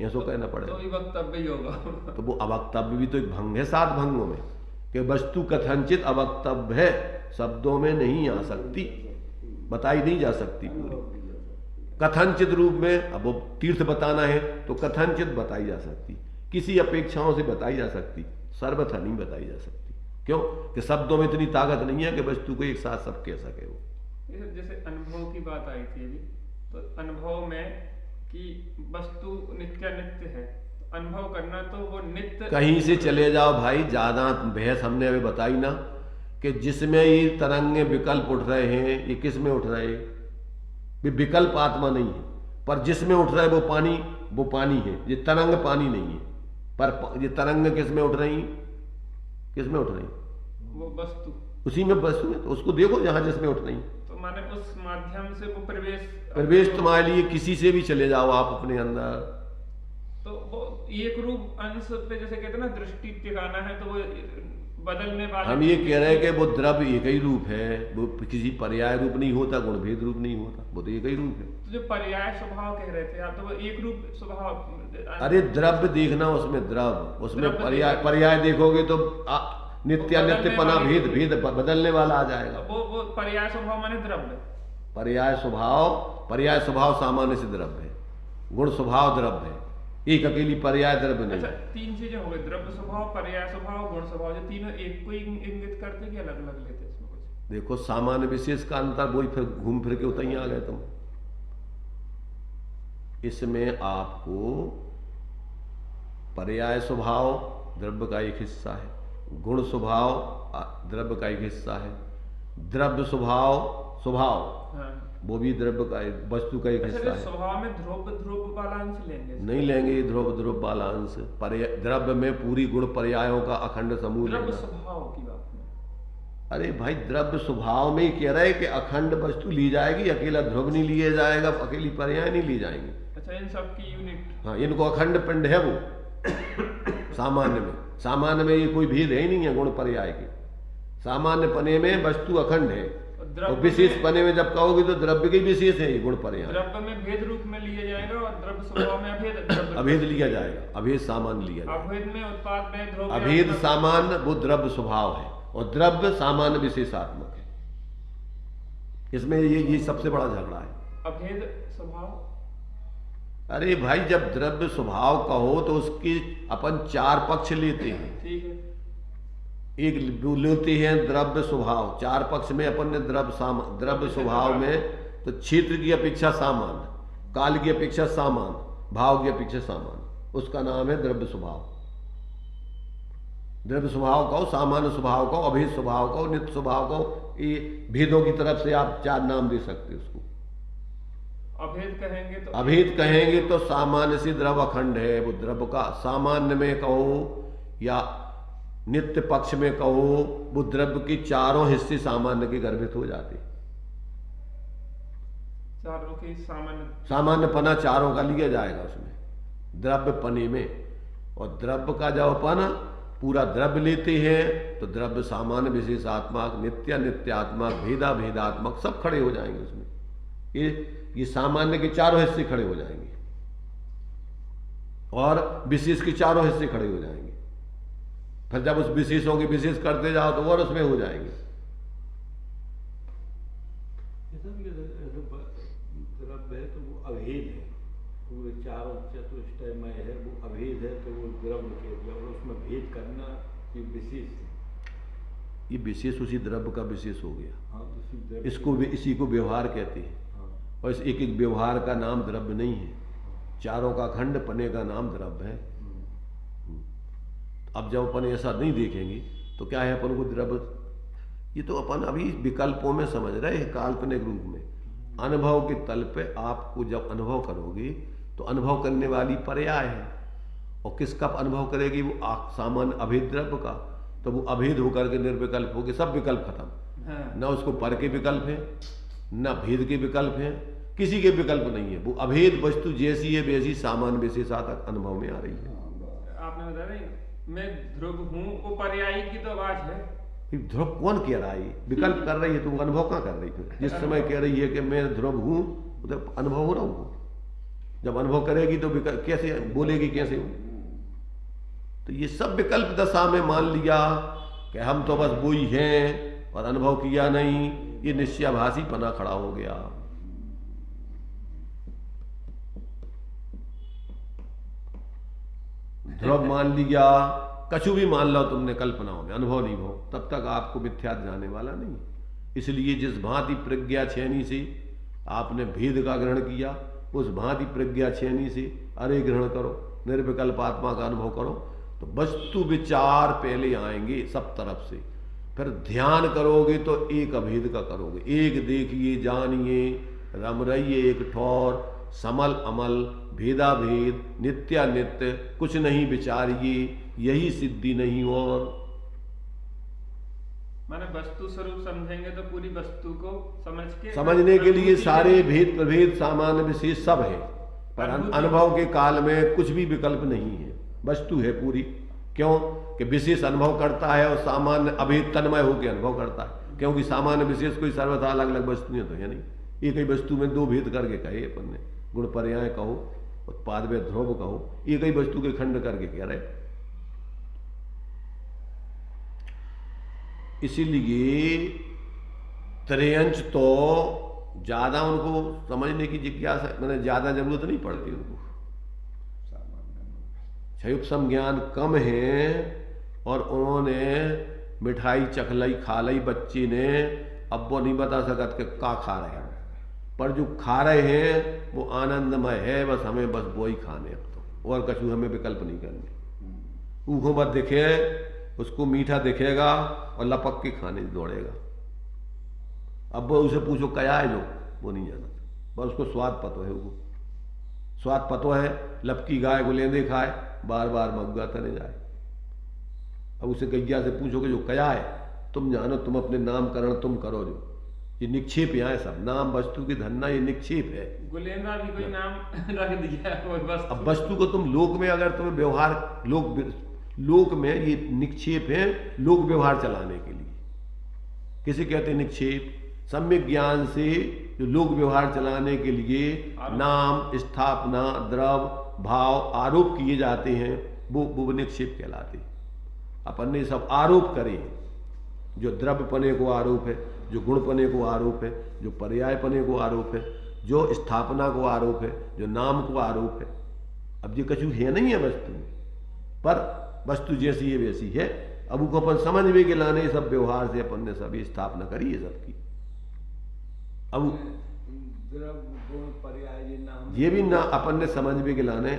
ऐसो कहना पड़ेगा तो वक्तव्य ही होगा। तो वो अवक्तव्य भी तो एक भंग है 7 भंगों में, कि वस्तु कथनचित अवक्तव्य है, शब्दों में नहीं आ सकती, बताई नहीं जा सकती पूरी। कथनचित रूप में, अब वो तीर्थ बताना है तो कथनचित बताई जा सकती, किसी अपेक्षाओं से बताई जा सकती, सर्वथा नहीं बताई जा सकती। क्यों कि शब्दों में इतनी ताकत नहीं है कि वस्तु को एक साथ सब कह सके। वो जैसे अनुभव की बात आई थी अभी, तो अनुभव में कि वस्तु नित्य है, अनुभव करना तो वो नित्य। कहीं से चले जाओ भाई, ज्यादा बहस हमने अभी बताई ना कि जिसमें ये तरंगे विकल्प उठ रहे हैं, ये किस में उठ रहे हैं, विकल्प आत्मा नहीं है, पर जिसमें उठ रहा है वो पानी है। ये तरंग पानी नहीं है, पर ये तरंग किस में उठ रही, किस में उठ रही, वो वस्तु उसी में वस्तु है। तो उसको देखो जहां जिसमें उठ रही, तो माने उस माध्यम से वो प्रवेश तुम्हारे लिए किसी से भी चले जाओ आप अपने अंदर, तो वो एक रूप अंश पे जैसे कहते हैं ना दृष्टि टिकाना है, तो वो बदलने वाला। हम ये कह रहे हैं कि वो द्रव्य एक ही रूप है, वो किसी पर्याय रूप नहीं होता, गुणभेद रूप नहीं होता, वो तो एक ही रूप है। तो जो पर्याय स्वभाव कह रहे थे आप, तो वो एक रूप स्वभाव। अरे द्रव्य देखना, उसमें द्रव्य, उसमें पर्याय देखोगे तो नित्य पना भेद बदलने वाला आ जाएगा। वो पर्याय स्वभाव माने द्रव्य, पर्याय स्वभाव सामान्य से द्रव्य है, गुण स्वभाव द्रव्य है, एक अकेली पर्याय द्रव्य नहीं। अच्छा, 3 चीजें हो गई, द्रव्य स्वभाव, पर्याय स्वभाव, गुण स्वभाव। जो तीनों एक को इंगित करते कि अलग अलग लेते इसमें कुछ? देखो सामान्य विशेष का अंतर, वही फिर घूम फिर के उतर ही आ गए तुम। इसमें आपको पर्याय स्वभाव द्रव्य का एक हिस्सा है, गुण स्वभाव द्रव्य का एक हिस्सा है, द्रव्य स्वभाव स्वभाव हाँ। वो भी द्रव्य का वस्तु का एक अच्छा, हिस्सा तो है। स्वभाव में ध्रुव ध्रुव वाला अंश लेंगे? नहीं लेंगे ध्रुव ध्रुव वाला अंश। द्रव्य में पूरी गुण पर्यायों का अखंड समूह द्रव्य लेना। स्वभाव की बात में। अरे भाई द्रव्य स्वभाव में ही कह रहे कि अखंड वस्तु ली जाएगी, अकेला ध्रुव नहीं लिया जाएगा, अकेली पर्याय नहीं ली जाएंगी। अच्छा, इन सब की यूनिट। हाँ, इनको अखंड पिंड है वो सामान्य में ये कोई भेद है ही नहीं है गुण पर्याय के। सामान्य पने में वस्तु अखंड है और विशेष पने में जब कहोगे तो द्रव्य के विशेष है ये गुण पर्याय। द्रव्य में भेद रूप में लिया जाएगा और द्रव्य स्वभाव में अभेद अभेद लिया जाएगा, अभेद सामान्य लिया जाएगा। अभेद में उत्पाद में ध्रुव अभेद सामान्य वो द्रव्य स्वभाव है और द्रव्य सामान्य विशेषात्मक है। इसमें ये सबसे बड़ा झगड़ा है। अभेद स्वभाव। अरे भाई जब द्रव्य स्वभाव कहो तो उसके अपन चार पक्ष लेते हैं। ठीक है। एक लेते हैं द्रव्य स्वभाव, चार पक्ष में अपन ने द्रव्य स्वभाव में तो क्षेत्र की अपेक्षा सामान्य, काल की अपेक्षा सामान्य, भाव की अपेक्षा सामान्य, उसका नाम है द्रव्य स्वभाव। द्रव्य स्वभाव कहो, सामान्य स्वभाव कहो, अभेद स्वभाव कहो, नित्य स्वभाव कहो, ये भेदों की तरफ से आप चार नाम दे सकते हो उसको। अभेद कहेंगे तो सामान्य से द्रव्य अखंड है, वो द्रव्य का सामान्य में कहो या नित्य पक्ष में कहो, वो द्रव्य के चारों हिस्से सामान्य के गर्भित हो जाते। चारों के सामान्य पना चारों का लिया जाएगा उसमें द्रव्य पने में। और द्रव्य का जब अपन पूरा द्रव्य लेते हैं तो द्रव्य सामान्य विशेषात्मक, नित्य नित्यात्मक, भेदा भेदात्मक सब खड़े हो जाएंगे उसमें। ये सामान्य के चारों हिस्से खड़े हो जाएंगे और विशेष के चारों हिस्से खड़े हो जाएंगे। फिर जब उस विशेषों के विशेष करते जाओ तो और उसमें हो जाएंगे। द्रव्य है तो वो अभेद है, वो चारों चतुष्टयमय है, वो अभेद है तो वो द्रव्य के दिया, और उसमें भेद करना ये विशेष है। ये विशेष उसी द्रव्य का विशेष हो गया। हाँ, इसको इसी को व्यवहार कहते हैं। और इस एक एक व्यवहार का नाम द्रव्य नहीं है, चारों का खंड पने का नाम द्रव्य है। अब जब अपन ऐसा नहीं देखेंगे तो क्या है अपन को द्रव्य, ये तो अपन अभी विकल्पों में समझ रहे हैं काल्पनिक रूप में। अनुभव के तल पे आपको जब अनुभव करोगे तो अनुभव करने वाली पर्याय है, और किसका अनुभव करेगी वो सामान्य अभेद द्रव्य का। तो वो अभेद होकर के निर्विकल्प हो गए, सब विकल्प खत्म। न उसको पर के विकल्प है, न भेद के विकल्प है, किसी के विकल्प नहीं है। वो अभेद वस्तु जैसी है वैसी सामान्य विशेषात्मक अनुभव में आ रही है। आपने बताया मैं ध्रुव हूँ, वो पर्यायी की तो आवाज है। ध्रुव कौन कह रहा है? विकल्प कर रही है, तुम अनुभव कहाँ कर रही थी? जिस समय कह रही है कि मैं ध्रुव हूँ उधर अनुभव हो रहा हूँ। जब अनुभव करेगी तो कैसे बोलेगी, कैसे हो? तो ये सब विकल्प दशा में मान लिया कि हम तो बस वो ही हैं और अनुभव किया नहीं, ये निश्चयाभासी पना खड़ा हो गया। ध्रुव मान लिया, कछु भी मान लो तुमने कल्पनाओं में, अनुभव नहीं हो, तब तक आपको मिथ्या जाने वाला नहीं। इसलिए जिस भांति प्रज्ञा छेनी से आपने भेद का ग्रहण किया, उस भांति प्रज्ञा छेनी से अरे ग्रहण करो, निर्विकल्प आत्मा का अनुभव करो, तो वस्तु विचार पहले आएंगे सब तरफ से। फिर ध्यान करोगे तो एक अभेद का करोगे, एक देखिए जानिए रम रहिए एक ठौर, समल अमल भेदा भेद नित्यानित्य कुछ नहीं विचारिए, यही सिद्धि नहीं। और माने वस्तु स्वरूप समझेंगे तो पूरी वस्तु को समझने के लिए सारे भेद प्रभेद सामान्य विशेष सब है, पर अनुभव के काल में कुछ भी विकल्प नहीं है, वस्तु है पूरी। क्यों कि विशेष अनुभव करता है और सामान्य अभेद तन्मय होकर अनुभव करता है, क्योंकि सामान्य विशेष कोई सर्वथा अलग अलग वस्तुएं तो है नहीं। एक ही वस्तु में दो भेद करके कहे अपन ने, गुण पर्याय कहो, उत्पाद में ध्रुव कहो, एक ही वस्तु के खंड करके कह रहे। इसीलिए त्रयंच तो ज्यादा उनको समझने की जिज्ञासा, मैंने ज्यादा जरूरत नहीं पड़ती उनको। क्षयुपसम ज्ञान कम है और उन्होंने मिठाई चखलाई खा ली बच्ची ने, अब वो नहीं बता सकत कि क्या खा रहे हैं, पर जो खा रहे हैं वो आनंदमय है, बस हमें बस वो ही खाने, अब तो और कछु हमें विकल्प नहीं करने। ऊखों पर दिखे उसको मीठा दिखेगा और लपक के खाने दौड़ेगा। अब वो उसे पूछो क्या है जो, वो नहीं जानता, बस उसको स्वाद पतो है, वो स्वाद पतो है, लपकी गाय को लेंदे खाए, बार बार मग्गा तने जाए। अब उसे गैया से पूछोगे जो क्या है, तुम जानो, तुम अपने नामकरण तुम करो, जो ये निक्षेप यहाँ है सब, नाम वस्तु की धन्ना ये निक्षेप है। गुलेंदा भी कोई नाम रख दिया है, वो वस्तु। अब वस्तु को तुम लोक में अगर तुम्हें व्यवहार, लोक में ये निक्षेप है लोक व्यवहार चलाने के लिए। किसे कहते हैं निक्षेप? सम्यक ज्ञान से जो लोक व्यवहार चलाने के लिए नाम, स्थापना, द्रव, भाव, आरोप किए जाते हैं, वो निक्षेप कहलाते हैं। अपन ने सब आरोप करे, जो द्रव्यपने को आरोप है, जो गुणपने को आरोप है, जो पर्यायपने को आरोप है, जो स्थापना को आरोप है, जो नाम को आरोप है। अब ये कछु है नहीं है वस्तु में, पर वस्तु जैसी है वैसी है। अब उनको अपन समझ में के लाने सब व्यवहार से अपन ने सभी स्थापना करी है सबकी। अब ये भी ना अपन ने समझ में के लाने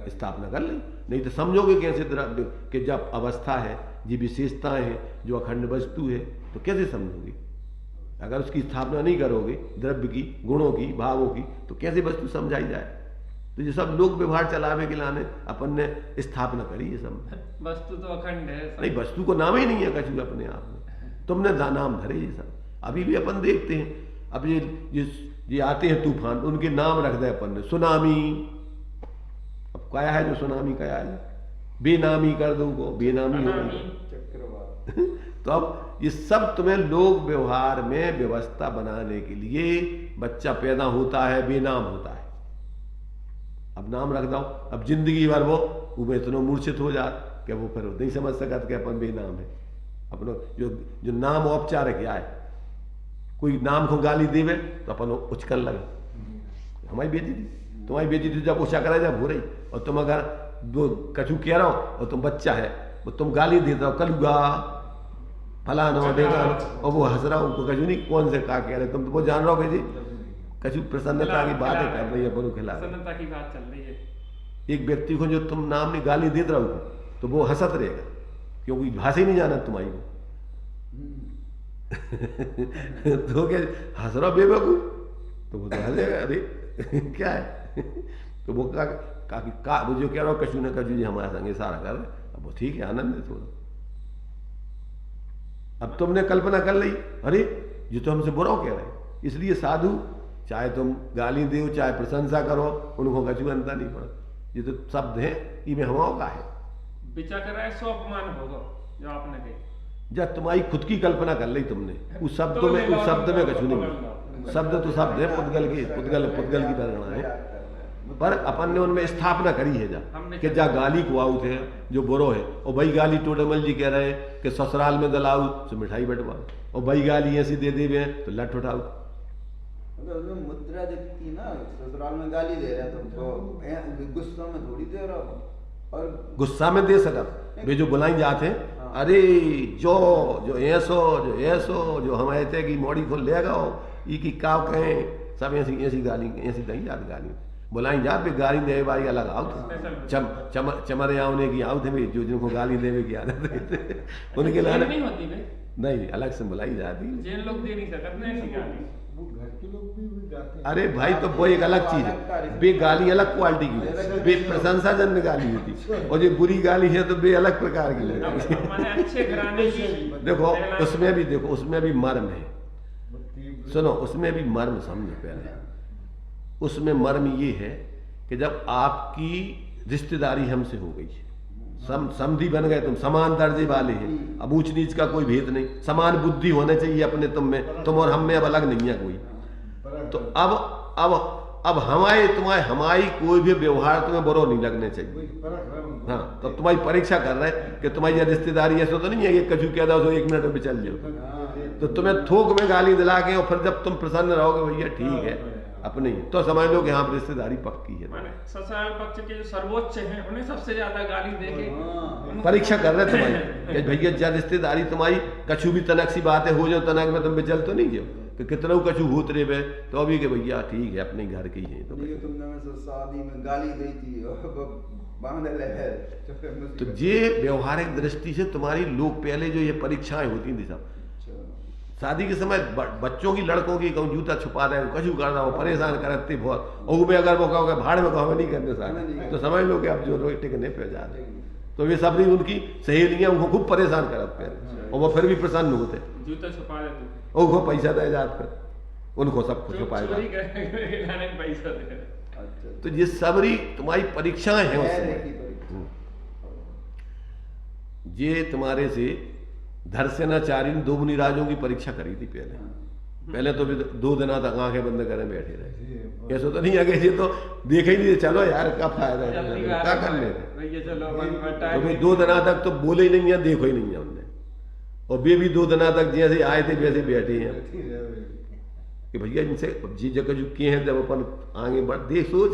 स्थापना कर ली, नहीं तो समझोगे कैसे द्रव्य कि जब अवस्था है, जी विशेषताएं हैं, जो अखंड वस्तु है, तो कैसे समझोगे? अगर उसकी स्थापना नहीं करोगे, द्रव्य की, गुणों की, भावों की, तो कैसे वस्तु समझाई जाए? तो ये सब लोक व्यवहार चलावे के लाने अपन ने स्थापना करी है सब। वस्तु तो अखंड है सब। नहीं, वस्तु को नाम ही नहीं है कछु अपने आप में, तुमने नाम धरे ये सब। अभी भी अपन देखते हैं, अब ये आते हैं तूफान, उनके नाम रख दे अपन ने, सुनामी। अब क्या है जो सुनामी क्या है? बेनामी कर दो उनको, बेनामी हो गई चक्रवात। तो अब ये सब तुम्हें लोक व्यवहार में व्यवस्था बनाने के लिए, बच्चा पैदा होता है बेनाम होता है, अब नाम रख दो। अब जिंदगी भर वो इतना मूर्छित हो जात कि वो फिर नहीं समझ सकत कि अपन बेनाम है। अपनो जो नाम औपचारिक क्या है, कोई नाम को गाली देवे तो अपन उचकन लगे, हमारी बेइज्जती, तुम्हारी बेइज्जती जब ऊँचा करा जब हो रही, और तुम अगर वो कछु कह रहा हो और तुम बच्चा है, वो तुम गाली देता हो, कलुगा फलाना देगा, और वो हंस रहा हो, कछु नहीं कौन से का कह रहे, तुम तो वो जान रहे हो कि जी कछु प्रसन्नता की बातें कर रही है, अपन खिला प्रसन्नता की बात चल रही है। एक व्यक्ति को जो तुम नाम में गाली देते रहो तो वो हंसत रहेगा, क्योंकि भाषा ही नहीं जाना तुम्हारी को। तो क्या हंस रहा बेवकूफ, तो वो तो हंसेगा, अरे क्या है। तो वो वो जो कह रहा हो कछु न कछु जी हमारे संगे सारा कर रहे, अब वो ठीक है, आनंद है थोड़ा। अब तुमने कल्पना कर ली, अरे ये तो हमसे बुरा कह रहे, इसलिए साधु चाहे तुम गाली दो चाहे प्रशंसा करो, उनको कछु अंतर नहीं पड़ा। ये तो शब्द है, ये में हमाओं का है। विचार कर रहा है, सो अपमान होगा जो आपने कही। जब तुम्हारी खुद की कल्पना कर ली तुमने, उस शब्द में कछु नहीं, शब्द तो शब्द है, पुद्गल की परिगणना है, पर अपन ने उनमें स्थापना करी है जा कि जा गाली को आउत है जो बुरो है, और भाई गाली टोडरमल जी कह रहे हैं कि ससुराल में दलाऊ तो मिठाई बंटवाओ, और भाई गाली ऐसी दे देवे तो लठ उठाओ। मुद्रा दिखती ना, ससुराल में गाली दे रहा तो गुस्सा में थोड़ी दे रहा हो, और गुस्सा में दे सकत वे जो बुलाई जाते हैं, अरे जो ऐसो जो हम ऐसे की मोड़ी खोल लेगा ई की काव कहें, सब ऐसी गाली, ऐसी नहीं जाती गाली बुलाई जात पे गाली दे भाई अलग आउट चमर आने की आउट है, जो जिनको गाली देवे की आदत है उनके लाने नहीं होती वे, नहीं अलग से बुलाई जाती। जेल लोग दे नहीं सकते ऐसी गाली, वो घर के लोग भी जाते हैं। अरे भाई तो वो एक अलग चीज है, बे गाली अलग क्वालिटी की, बे प्रशंसा जन्य गाली होती, और जो बुरी गाली है तो बे अलग प्रकार की होती। अच्छे घराने की देखो उसमें भी मर्म है, सुनो उसमें भी मर्म समझो पहले। उसमें मर्म ये है कि जब आपकी रिश्तेदारी हमसे हो गई, समधी बन गए, तुम समान दर्जे वाले हैं, अब ऊंच नीच का कोई भेद नहीं, समान बुद्धि होने चाहिए अपने तुम में, तुम और हम में अब अलग नहीं है कोई। तो अब हमारी कोई भी व्यवहार तुम्हें बुरा नहीं लगने चाहिए। हाँ, तो तुम्हारी परीक्षा कर रहे हैं कि तुम्हारी रिश्तेदारी ऐसा तो नहीं है कि कछु कह दो तो 1 मिनट में चल जाओ, तो तुम्हें थोक में गाली दिला के, और फिर जब तुम प्रसन्न रहोगे भैया ठीक है अपने, तो समझ लो कि हाँ रिश्तेदारी पक्की है। ससुराल पक्ष के जो सर्वोच्च हैं उन्हें सबसे ज्यादा गाली देके परीक्षा कर रहे तुम्हारी कि भैया जब रिश्तेदारी तुम्हारी कछु भी तनक सी बातें हो जाओ, तनक में तुम चल तो नहीं जाओ, तो कितना कछु होत रहे वे तो अभी के भैया ठीक है अपने घर के ही है। तो तुमने शादी में गाली दी थी, तो ये व्यवहारिक दृष्टि से तुम्हारी लोग पहले जो ये परीक्षाएं होती थी सब, शादी के समय बच्चों की लड़कों की कहूँ जूता छुपा रहे कछु कर रहा हो परेशान करते बहुत और में अगर वो कहोगे भाड़ में कहो नहीं करने शादी तो समझ लो कि अब जो रोई टिकने पे जा रहे तो वे सब उनकी सहेलियां उनको खूब परेशान करते हैं और वो फिर भी प्रसन्न होते जूता छुपा दे और उनको पैसा दे जात फिर उनको सब कुछ छुपाएगा पैसा दे। अच्छा तो ये सबरी तुम्हारी परीक्षाएं हैं उस खैर है समय। की परीक्षा। ये तुम्हारे से धरसेनाचारी ने 2 मुनिराजों की परीक्षा करी थी पहले तो भी 2 दिनों तक आंखें बंद करे बैठे रहे ऐसा तो नहीं आगे ये तो देखे ही नहीं चलो यार क्या फायदा है क्या कर लेते तो भाई 2 दिनों तक तो बोले ही नहीं है देखो ही नहीं है हमने और वे भी 2 दिनों तक जैसे आए थे वैसे बैठे हैं कि भैया इनसे जी जगह जो किए हैं जब अपन आगे बढ़ देख सोच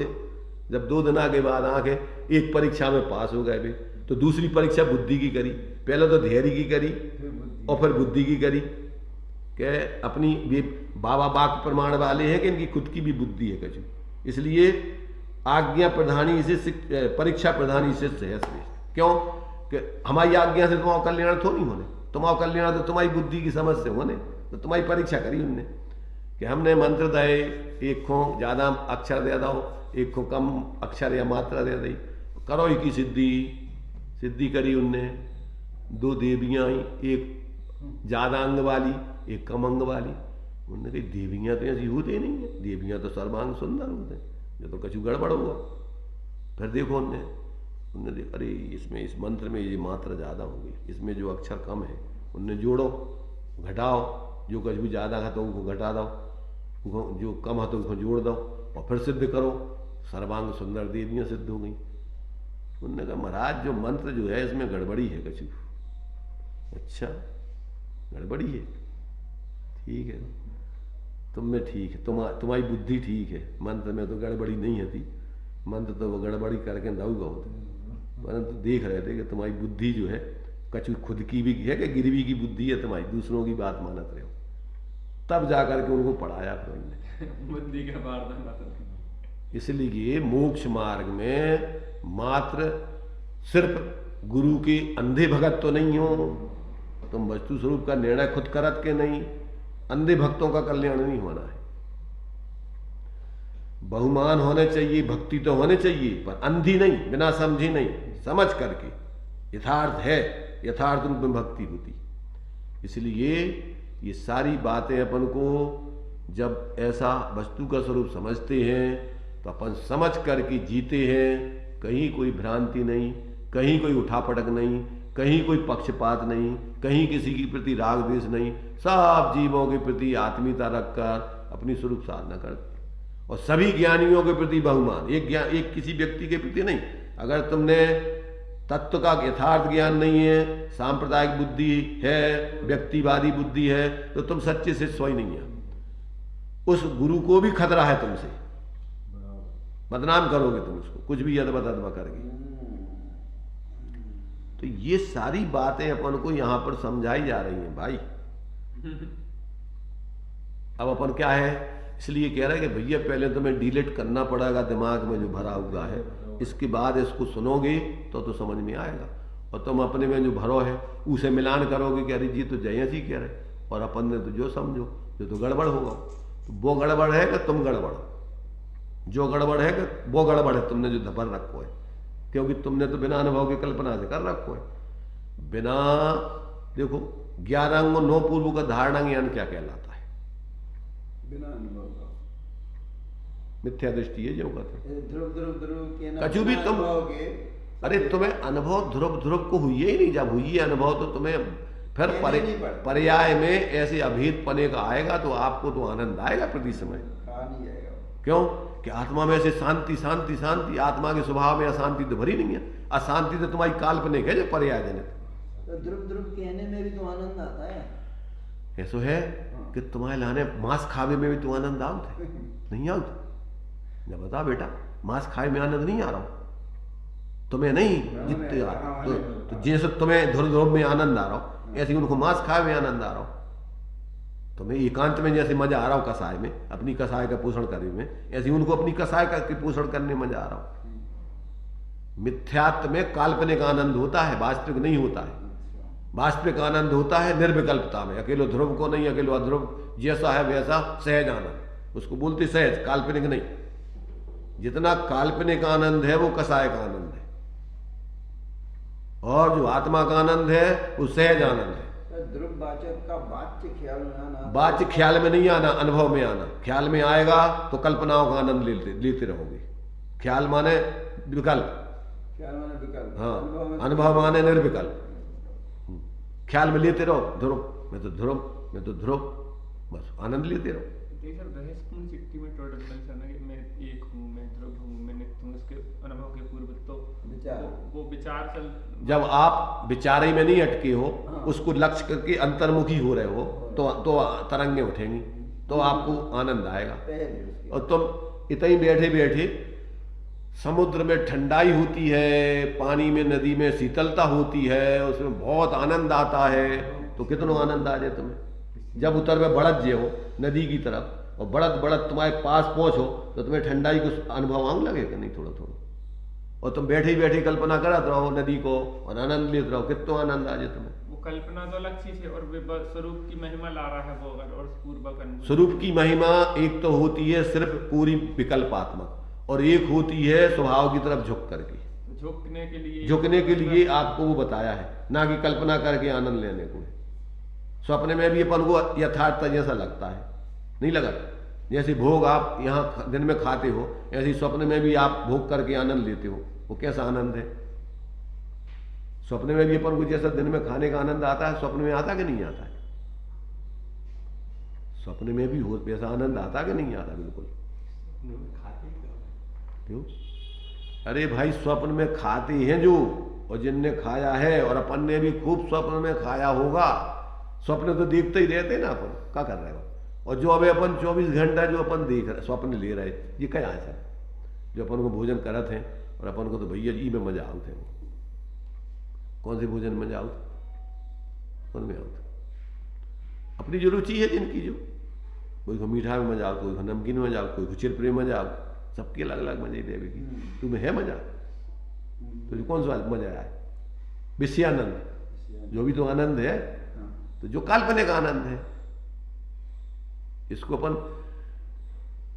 जब 2 दिन के बाद आके एक परीक्षा में पास हो गए भी तो दूसरी परीक्षा बुद्धि की करी पहले तो धैर्य की करी और फिर बुद्धि की करी कि अपनी भी बाबा बाक प्रमाण वाले हैं कि इनकी खुद की भी बुद्धि है कछु इसलिए आज्ञा प्रधानी से परीक्षा प्रधानी से श्रेष्ठ क्यों कि हमारी आज्ञा से तुम्हारा कल्याण तो नहीं होने तुम्हारा कल्याण तो तुम्हारी बुद्धि की समझ से होने तो तुम्हारी परीक्षा करी उनने कि हमने मंत्र दे एक को ज़्यादा अक्षर दे दो एक को कम अक्षर या मात्रा दे दी करो ही की सिद्धि करी उनने 2 देवियाँ आई एक ज़्यादा अंग वाली एक कम अंग वाली उनने कही देवियाँ तो ऐसी होती नहीं है देवियाँ तो सर्वांग सुंदर होते हैं जो तो कछु गड़बड़ हुआ फिर देखो उनने देखा अरे इसमें इस मंत्र में ये मात्रा ज़्यादा होगी इसमें जो अक्षर कम है उनने जोड़ो घटाओ जो कुछ भी ज़्यादा है तो उनको घटा दो जो कम है तो उनको जोड़ दो और फिर सिद्ध करो सर्वांग सुंदर देवियाँ सिद्ध हो गई उन्होंने कहा महाराज जो मंत्र जो है इसमें गड़बड़ी है कछु अच्छा गड़बड़ी है ठीक है तुम में ठीक है तुम्हारी बुद्धि ठीक है मंत्र में तो गड़बड़ी नहीं होती मंत्र तो वो गड़बड़ी करके दाऊगा होता परंतु देख रहे थे कि तुम्हारी बुद्धि जो है कछु खुद की भी है कि गिरवी की बुद्धि है तुम्हारी दूसरों की बात मानत रहे हो तब जाकर के उनको पढ़ाया फिर उन्होंने बुद्धि का वार्ता इसलिए मोक्ष मार्ग में मात्र सिर्फ गुरु के अंधे भगत तो नहीं हो तुम वस्तु स्वरूप का निर्णय खुद करत के नहीं अंधे भक्तों का कल्याण नहीं होना है बहुमान होने चाहिए भक्ति तो होने चाहिए पर अंधी नहीं बिना समझी नहीं समझ करके यथार्थ है यथार्थ रूप में भक्ति होती इसलिए ये सारी बातें अपन को जब ऐसा वस्तु का स्वरूप समझते हैं तो अपन समझ करके जीते हैं कहीं कोई भ्रांति नहीं कहीं कोई उठापटक नहीं कहीं कोई पक्षपात नहीं कहीं किसी के प्रति राग द्वेष नहीं सब जीवों के प्रति आत्मीयता रखकर अपनी स्वरूप साधना करते और सभी ज्ञानियों के प्रति बहुमान एक किसी व्यक्ति के प्रति नहीं अगर तुमने तत्व का यथार्थ ज्ञान नहीं है सांप्रदायिक बुद्धि है व्यक्तिवादी बुद्धि है तो तुम सच्चे से स्वयं नहीं है उस गुरु को भी खतरा है तुमसे बदनाम करोगे तुम उसको कुछ भी अदबा तदबा करके तो ये सारी बातें अपन को यहां पर समझाई जा रही हैं भाई अब अपन क्या है इसलिए कह रहे हैं कि भैया पहले तुम्हें डिलीट करना पड़ेगा दिमाग में जो भरा हुआ है इसके बाद इसको सुनोगे तो समझ में आएगा और तुम अपने में जो भरो है उसे मिलान करोगे कि अरे जी तो जय ही कह रहे और अपन ने तो जो समझो जो तो गड़बड़ होगा तो वो गड़बड़ है कि तुम गड़बड़ जो गड़बड़ है कि वो गड़बड़ है तुमने जो धपर रखो है क्योंकि तुमने तो बिना अनुभव की कल्पना से कर रखो है बिना देखो 11 अंग 9 पूर्व का धारणा ज्ञान क्या कहलाता है बिना अनुभव का मिथ्या दृष्टि है जो कहते ध्रुव के ना कछु भी तुम अनुभव के अरे तुम्हें अनुभव ध्रुव को हुई ही नहीं जब हुई अनुभव तो तुम्हें फिर पर्याय में ऐसे अभेद पने का आएगा तो आपको तो आनंद आएगा प्रति समय नहीं आएगा क्यों कि आत्मा में ऐसे शांति शांति शांति आत्मा के स्वभाव में अशांति तो भरी नहीं है अशांति तो तुम्हारी काल्पनिक है जो पर्याय जनित तो ध्रुव कहने में भी तो आनंद आता है ऐसा है कि तुम्हारे लाने मांस खावे में भी तो आनंद आओ थे नहीं आओ थे जब बता बेटा मांस खाए में आनंद नहीं आ रहा तुम्हें नहीं जितने तो जैसे तुम्हें ध्रुव में आनंद आ रहा हो ऐसे उनको मांस खाए में आनंद आ रहा हो तुम्हें एकांत में जैसे मजा आ रहा हो कसाय में अपनी कसाय का पोषण करने में ऐसे उनको अपनी कसाय का पोषण करने में मजा आ रहा हो मिथ्यात्व में काल्पनिक आनंद होता है वास्तविक नहीं होता है वास्तविक आनंद होता है निर्विकल्पता में, अकेलो ध्रुव को नहीं, अकेलो अध्रुव, जैसा है वैसा सहज आनंद, उसको बोलते सहज, काल्पनिक नहीं। जितना काल्पनिक आनंद है वो कसाय का आनंद है, और जो आत्मा का आनंद है वो सहज आनंद है। ध्रुव वाचक का वाच्य ख्याल में आना, वाच्य ख्याल में नहीं आना, अनुभव में आना। ख्याल में आएगा तो कल्पनाओं का आनंद लेते रहोगे। ख्याल माने विकल्प, ख्याल माने विकल्प, हाँ, अनुभव माने निर्विकल्प। ख्याल में लेते रहो, ध्रुव मैं तो ध्रुव, मैं तो ध्रुव, बस आनंद लेते रहो। सर रहस्यपूर्ण चिट्ठी में टोटल मेंशन है कि मैं एक हूँ, मैं ध्रुव हूँ, मैं नित्य हूँ, इसके अनुभव के पूर्व तो वो विचार चल, जब आप विचारे में नहीं अटके हो, उसको लक्ष्य करके अंतर्मुखी हो रहे हो, तो तरंगे उठेंगी, तो आपको आनंद आएगा। और तुम इतनी बैठे बैठे समुद्र में ठंडाई होती है, पानी में नदी में शीतलता होती है, उसमें बहुत आनंद आता है, तो कितना आनंद आ जाए तुम्हें। जब उतर में बढ़त जे हो नदी की तरफ और बढ़त बढ़त तुम्हारे पास पहुंचो तो तुम्हें ठंडाई को अनुभव आने लगेगा नहीं, थोड़ा थोड़ा, और तुम बैठे बैठे कल्पना करत रहो नदी को और आनंद लेते रहो, कितना आनंद आ जाए तुम्हें। वो कल्पना तो अलग चीज है, और स्वरूप की महिमा ला रहा है वो, अगर और पूर्वक स्वरूप की महिमा एक तो होती है सिर्फ पूरी विकल्पात्मक, और एक होती है स्वभाव की तरफ झुक करके, झुकने के लिए आपको वो बताया है, ना कि कल्पना करके आनंद लेने को। स्वप्न में भी अपन को यथार्थ जैसा लगता है, नहीं लगा? जैसे भोग आप यहाँ दिन में खाते हो, ऐसे स्वप्न में भी आप भोग करके आनंद लेते हो, वो कैसा आनंद है। स्वप्न में भी अपन को जैसा दिन में खाने का आनंद आता है, स्वप्न में आता कि नहीं आता है? स्वप्न में भी हो वैसा आनंद आता कि नहीं आता? बिल्कुल। क्यों? अरे भाई, स्वप्न में खाते हैं जो, और जिनने खाया है, और अपन ने भी खूब स्वप्न में खाया होगा। स्वप्न तो देखते ही रहते ना अपन, क्या कर रहे हो। और जो अभी अपन 24 घंटा जो अपन देख रहे, स्वप्न ले रहे, ये क्या है सर? जो अपन को भोजन करत हैं, और अपन को तो भैया जी में मजा आउत है। कौन से भोजन में मजा आउत? कौन में आउत? अपनी जो रुचि है जिनकी, जो कोई को मीठा में मजा आउत, कोई को नमकीन में मजा आउत, कोई को चिरप्रे में मजा आउत, सबके अलग अलग मजे देवे की। तुम्हें है मजा? तो कौन सा मजा आया? विषयानंद, जो भी तो आनंद है, तो जो काल्पनिक आनंद है, इसको अपन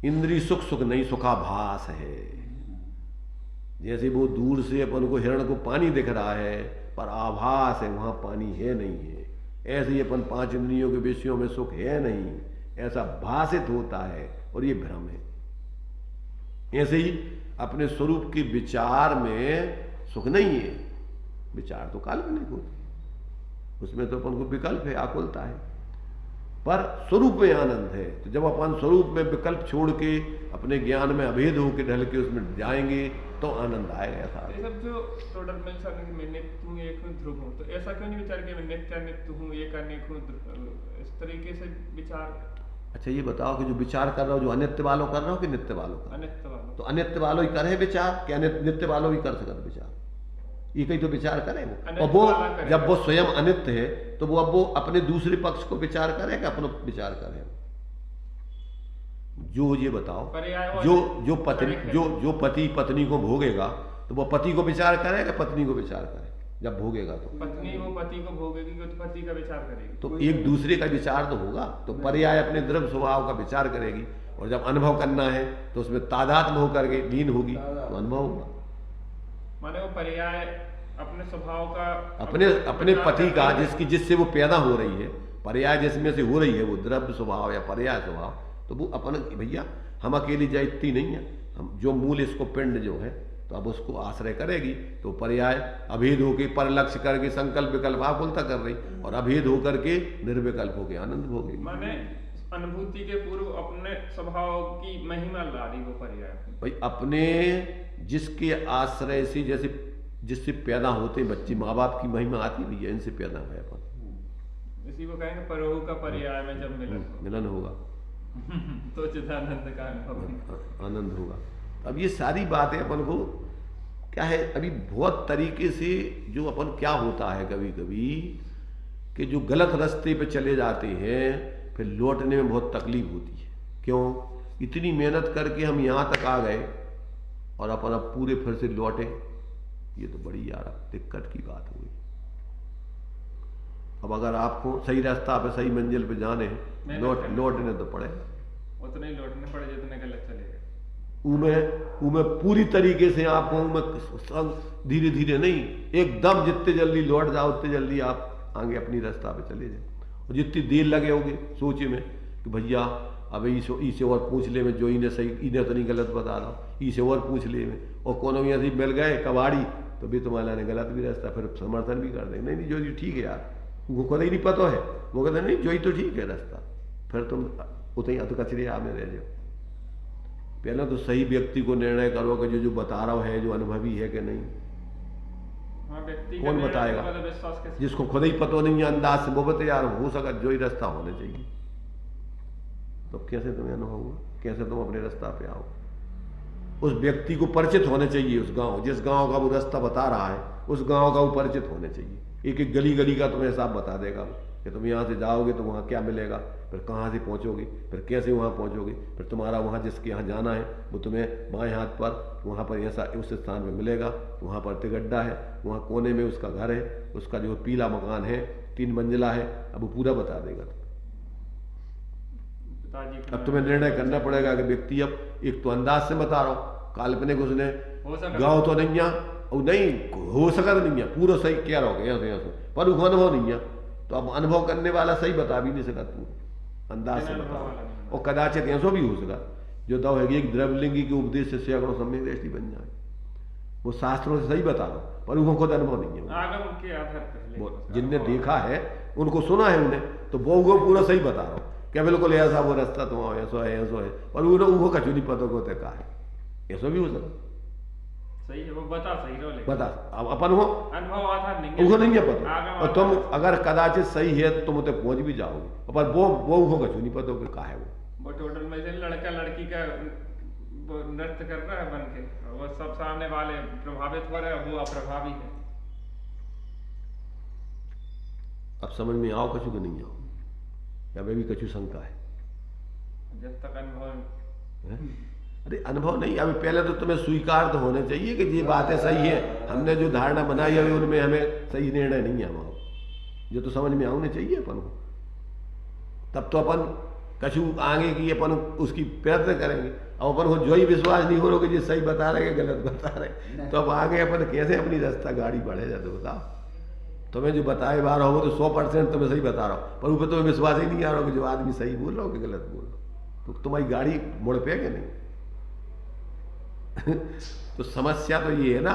इंद्रिय सुख सुख नहीं, सुखाभास है। जैसे वो दूर से अपन को हिरण को पानी दिख रहा है, पर आभास है, वहां पानी है नहीं है। ऐसे ही अपन 5 इंद्रियों के विषयों में सुख है नहीं, ऐसा भाषित होता है, और ये भ्रम है। ऐसे ही अपने स्वरूप के विचार में सुख नहीं है, विचार तो काल्पनिक होते, उसमें तो अपन को विकल्प है, आकुलता है, पर स्वरूप में आनंद है। तो जब अपन स्वरूप में विकल्प छोड़ के अपने ज्ञान में अभेद होकर ढल के उसमें जाएंगे तो आनंद आएगा। ऐसा ये सब जो टोटल मैं नित्य हूँ, एक हूँ, ध्रुव हूँ, तो ऐसा क्यों नहीं विचार किया मैं नित्य नित्य हूँ, एक अनेक हूँ, इस तरीके से विचार। अच्छा ये बताओ कि जो विचार कर रहा हो, जो अनित्य वालों कर रहा हो कि नित्य वालों का? अनित्य वालों। तो अनित्य वालों ही करे विचार, क्या नित्य वालों ही कर सकते विचार? ये कहीं तो विचार करे वो, और वो जब वो स्वयं अनित्य है तो वो अब वो अपने दूसरे पक्ष को विचार करे कि अपना विचार करे? जो ये बताओ, जो पति पत्नी को भोगेगा तो वो पति को विचार करेगा, पत्नी को विचार करे? जब भोगेगा तो पत्नी वो पति को भोगेगी तो पति का विचार करेगी, तो एक दूसरे का विचार तो होगा। तो पर्याय अपने द्रव्य स्वभाव का विचार करेगी, और जब अनुभव करना है तो उसमें तादात्म्य होकर के लीन होगी तो अनुभव होगा। माने वो पर्याय अपने स्वभाव का, अपने पति का, जिससे वो पैदा हो रही है, पर्याय जिसमें से हो रही है, वो द्रव्य स्वभाव या पर्याय स्वभाव, तो वो अपन भैया हम अकेली जाइती नहीं है, हम जो मूल इसको पिंड जो है, तो अब उसको आश्रय करेगी तो पर्याय अभेद होकर पर लक्ष्य करके संकल्प विकल्प आकुलता कर रही, और अभेद होकर के निर्विकल्प होकर आनंद भोगेगी। माने अनुभूति के पूर्व अपने स्वभाव की महिमा ला रही वो पर्याय भाई। अपने जिसके आश्रय से, जैसे जिससे पैदा होते बच्चे, माँ बाप की महिमा आती भैया, इनसे पैदा हुए अपन, इसी को कहेंगे परोह का पर्याय में जब मिलन होगा तो चिदानंद का अनुभव आनंद होगा। अब ये सारी बातें अपन को क्या है, अभी बहुत तरीके से जो अपन क्या होता है कभी कभी कि जो गलत रास्ते पे चले जाते हैं, फिर लौटने में बहुत तकलीफ होती है। क्यों? इतनी मेहनत करके हम यहाँ तक आ गए और अपन अब पूरे फिर से लौटे, ये तो बड़ी यार दिक्कत की बात हुई। अब अगर आपको सही रास्ता पे सही मंजिल पे जाने हैं, लौटने तो पड़े, उतने ही लौटने पड़े जितने गलत चलेगा। उमें पूरी तरीके से आपको उमें धीरे धीरे नहीं, एकदम जितने जल्दी लौट जाओ उतने जल्दी आप आगे अपनी रास्ता पे चले जाए। और जितनी देर लगे होगी सोचे में कि भैया अब इसे और पूछ ले में, जो इन्हें सही इन्हें तो नहीं गलत बता रहा, इसे और पूछ ले में, और कोनो यहाँ से मिल गए कबाड़ी तो भी तुम्हारा ने गलत भी रास्ता, फिर समर्थन भी कर देंगे, नहीं जो ये ठीक है यार, वो खुद ही नहीं पता है, वो कहते नहीं जो ही तो ठीक है रास्ता, फिर तुम उतनी कचरे आप में रह जाओ। पहले तो सही व्यक्ति को निर्णय करो कि जो बता रहा है जो अनुभवी है कि नहीं। कौन बताएगा जिसको खुद ही पता नहीं है, अंदाज से वो बता यार हो सका जो ही रास्ता होना चाहिए, तो कैसे तुम्हें अनुभव हुआ, कैसे तुम अपने रास्ता पे आओ। उस व्यक्ति को परिचित होने चाहिए, उस गांव जिस गांव का वो रास्ता बता रहा है उस गांव का वो परिचित होने चाहिए। एक एक गली गली का तुम्हें हिसाब बता देगा कि तुम यहाँ से जाओगे तो वहाँ क्या मिलेगा, फिर कहाँ से पहुँचोगे, फिर कैसे वहाँ पहुँचोगे, फिर तुम्हारा वहाँ जिसके यहाँ जाना है वो तुम्हें बाएं हाथ पर वहाँ पर ऐसा उस स्थान पर मिलेगा, वहाँ पर तिगड्डा है, वहाँ कोने में उसका घर है, उसका जो पीला मकान है 3 मंजिला है, अब वो पूरा बता देगा। अब तुम्हें निर्णय करना पड़ेगा कि व्यक्ति अब एक तो अंदाज से बता रहा हूँ, काल्पनिक उसने गाँव तो नहीं है और नहीं हो सका तो नहीं है, पूरा सही कह रहा होगा यहाँ से, पर वो अनुभव नहीं है, तो अब अनुभव करने वाला सही बता भी नहीं सका, तू अंदाज से बता, और कदाचित ऐसा भी हो सका जो दो है एक द्रव्यलिंगी के उपदेश से सैकड़ों सम्यक दृष्टि बन जाए, वो शास्त्रों से सही बता रहा, पर उनको खुद अनुभव नहीं है, जिनने देखा है उनको सुना है उन्हें, तो वो पूरा सही बता रहा हूँ क्या बिल्कुल ऐसा वो रास्ता तो ऐसा है, पर वो कछु नहीं पता को का है, ऐसा भी हो सकता। सही है, वो बता सही रहो, बता अब अपन हो अनुभव आधार नहीं उनको नहीं है पता, और तुम अगर कदाचित सही है तो तुम उतने पहुंच भी जाओगे, पर वो कछु नहीं पता कि कहा है वो टोटल में से लड़का लड़की का नृत्य कर रहा है बन के, वो सब सामने वाले प्रभावित हो रहे हैं, वो अप्रभावी है। अब समझ में आओ कछु कि नहीं आओ, या मैं भी कछु शंका है जब तक अनुभव अरे अनुभव नहीं, अभी पहले तो तुम्हें स्वीकार तो होने चाहिए कि ये बातें सही है, हमने जो धारणा बनाई है उनमें हमें सही निर्णय नहीं है, हमारा जो तो समझ में आने चाहिए अपन को, तब तो अपन कछु आगे की अपन उसकी प्रयत्न करेंगे। अब अपन को जो ही विश्वास नहीं हो रहा कि ये सही बता रहे कि गलत बता रहे, तो अब आगे अपन कैसे अपनी रास्ता गाड़ी बढ़े जाते बताओ। तुम्हें जो बताए बार हो तो 100% तुम्हें सही बता रहा हूँ, पर ऊपर तुम्हें विश्वास ही नहीं आ रहा कि जो आदमी सही बोल रहा हो कि गलत बोल रहा हो, तो तुम्हारी गाड़ी मुड़ पे कि नहीं। तो समस्या तो ये है ना,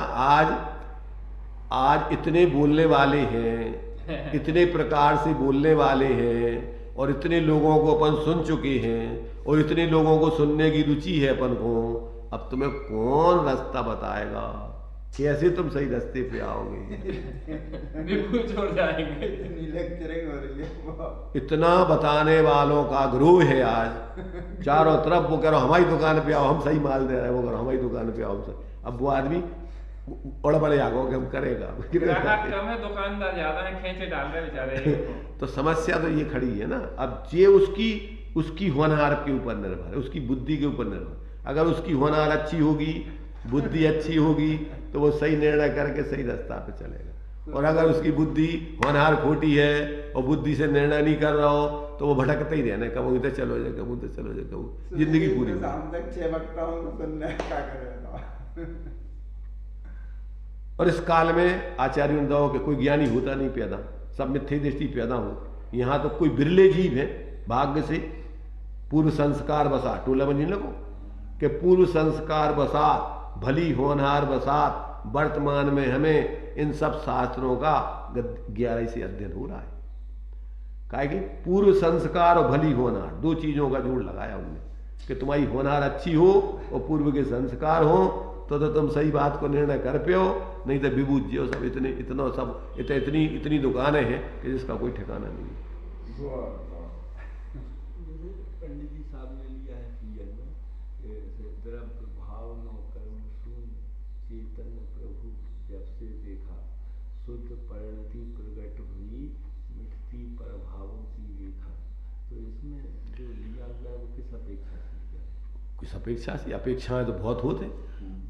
आज इतने बोलने वाले हैं, इतने प्रकार से बोलने वाले हैं, और इतने लोगों को अपन सुन चुके हैं, और इतने लोगों को सुनने की रुचि है अपन को, अब तुम्हें कौन रास्ता बताएगा, कैसे तुम सही रास्ते पे आओगे। छोड़ जाएंगे, इतना बताने वालों का ग्रोह है आज चारों तरफ, वो कह रहा हमारी दुकान पे आओ हम सही माल दे रहे हैं, वो कह रहा हमारी दुकान पे आओ सही। अब वो आदमी बड़े आगो के हम करेगा, कम है दुकानदार ज्यादा है, खींचे डाल रहे बेचारे। तो समस्या तो ये खड़ी है ना, अब ये उसकी होनहार के ऊपर निर्भर है, उसकी बुद्धि के ऊपर निर्भर। अगर उसकी होनहार अच्छी होगी, बुद्धि अच्छी होगी, तो वो सही निर्णय करके सही रास्ता पे चलेगा, और अगर उसकी बुद्धि होनहार खोटी है और बुद्धि से निर्णय नहीं कर रहा हो तो वो भटकते ही रहना, कब उधर चलो जाए, कब उधर चलो जाए, कब जिंदगी पूरी और इस काल में आचार्यों ने कहा कि कोई ज्ञानी होता नहीं पैदा, सब मिथ्या दृष्टि पैदा हो। यहाँ तो कोई बिरले जीव है भाग्य से पूर्व संस्कार बसात, टोला में नहीं लगो कि पूर्व संस्कार बसात, भली होनहार बसात, वर्तमान में हमें इन सब शास्त्रों का 11 से अध्ययन हो रहा है। काहे कि पूर्व संस्कार और भली होनहार 2 चीजों का जोड़ लगाया उनने कि तुम्हारी होनहार अच्छी हो और पूर्व के संस्कार हो तो तुम सही बात को निर्णय कर पे हो, नहीं तो विभूत जियो सब इतनी दुकानें हैं कि जिसका कोई ठिकाना नहीं है। पंडित जी साहब ने लिया है जीवन में द्रव्य भाव न कर्म शून्य चेतन प्रभु जब से देखा शुद्ध परिणति प्रकट हुई मिटती पर भावों की रेखा। तो इसमें जो लिया गया वो किस अपेक्षा से लिया? किस अपेक्षा से? अपेक्षाएं तो बहुत होते,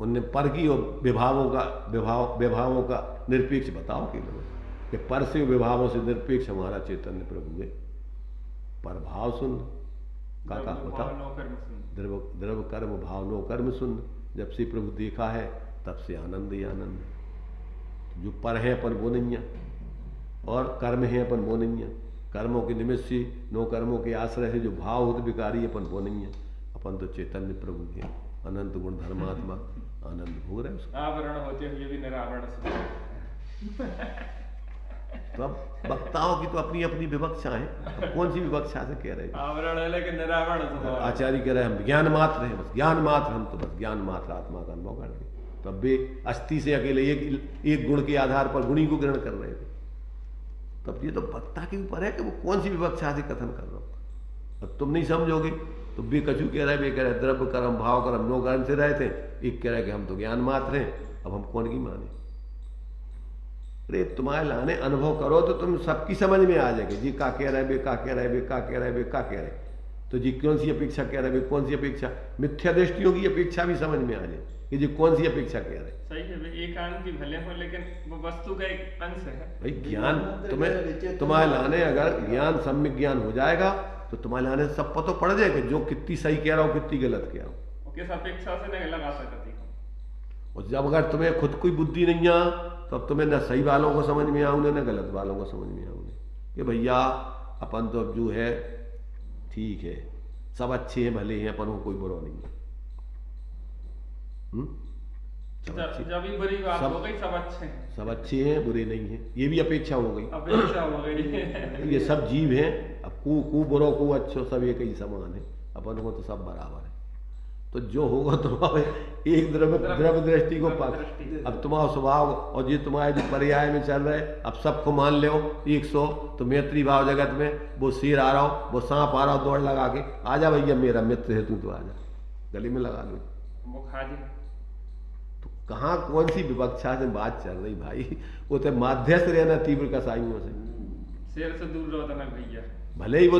उनने पर की और विभावों का निरपेक्ष बताओ कि कि पर से विभावों से निरपेक्ष हमारा चैतन्य प्रभु है। पर भाव सुन का होता द्रव कर्म भाव नो कर्म सुन। जब से प्रभु देखा है तब से आनंद ही आनंद है। जो पर है अपन वो नहीं है और कर्म है अपन वो नहीं है। कर्मों के निमित्त से नो कर्मों के आश्रय है जो भाव होते विकारी अपन वो नहीं है। अपन तो चैतन्य प्रभु है, अनंत गुण धर्मात्मा, आनंद भोग रहे उसका। आवरण होते हुए भी निरावरण तो अब वक्ताओं की तो अपनी अपनी विवक्षा है। कौन सी विवक्षा से कह रहे हैं? आवरण है लेकिन निरावरण। आचार्य कह रहे हैं हम ज्ञान मात्र हैं, बस ज्ञान मात्र, हम तो बस ज्ञान मात्र आत्मा का अनुभव करते। तो अब वे अस्थि से अकेले एक गुण के आधार पर गुणी को ग्रहण कर रहे थे। तब ये तो वक्ता के ऊपर है कि वो कौन सी विवक्षा से कथन कर रहा हो। अब तुम नहीं समझोगे तो बे कछु कह रहा है, बे कह रहा है द्रव्य कर्म भाव कर्म नो कर्म से रहे थे। एक कह रहा है कि हम तो ज्ञान मात्र हैं, अब हम कौन की माने? अरे तुम्हारे लाने अनुभव करो तो तुम सबकी समझ में आ जाएगी। जी का कह रहा है, बे का कह रहा है, बे का कह रहा है, बे का कह रहा है। तो जी कौन सी अपेक्षा कह रहा है, बे कौन सी अपेक्षा? मिथ्या दृष्टियों की अपेक्षा भी समझ में आ जाए कि जी कौन सी अपेक्षा कह रहा है। सही है, एक अंग की भले हो लेकिन वो वस्तु का एक अंश है। भाई ज्ञान तुम्हारे लाने अगर ज्ञान सम्यक ज्ञान हो जाएगा तो तुम्हारे लाने सब पता पड़ जाएगा जो कितनी सही कह रहा हो कितनी गलत कह रहा हो। किस अपेक्षा से नहीं लगा सकती। और जब अगर तुम्हें खुद कोई बुद्धि नहीं आ तो अब तुम्हें न सही वालों को समझ में आऊंगे न गलत वालों को समझ में आऊंगे कि भैया अपन तो अब जो है ठीक है, सब अच्छे हैं भले हैं, अपन को कोई बुरा नहीं है। जब भी बुरी बात हो गई सब अच्छे हैं, सब अच्छे हैं बुरे नहीं हैं, ये भी अपेक्षा हो गई। अपेक्षा हो गई। ये सब जीव हैं, अब कू बुरो को अच्छो सब एक ही समान है, अपन को तो सब बराबर है। तो जो होगा तुम्हारे एक द्रव्य दृष्टि को पाक। अब तुम्हारा स्वभाव और ये तुम्हारे जो पर्याय में चल रहे, अब सबको मान लो 100 तो मैत्री भाव जगत में वो शेर आ रहा हो, वो सांप आ रहा हो, दौड़ लगा के आजा भैया मेरा मित्र है तू, तो आजा गले में लगा लो। तो कहाँ कौन सी विवक्षा से बात चल रही भाई? वो तो माध्यस्थ रहना तीव्र कसाइयों से, शेर से दूर रहो ना भैया। भले ही वो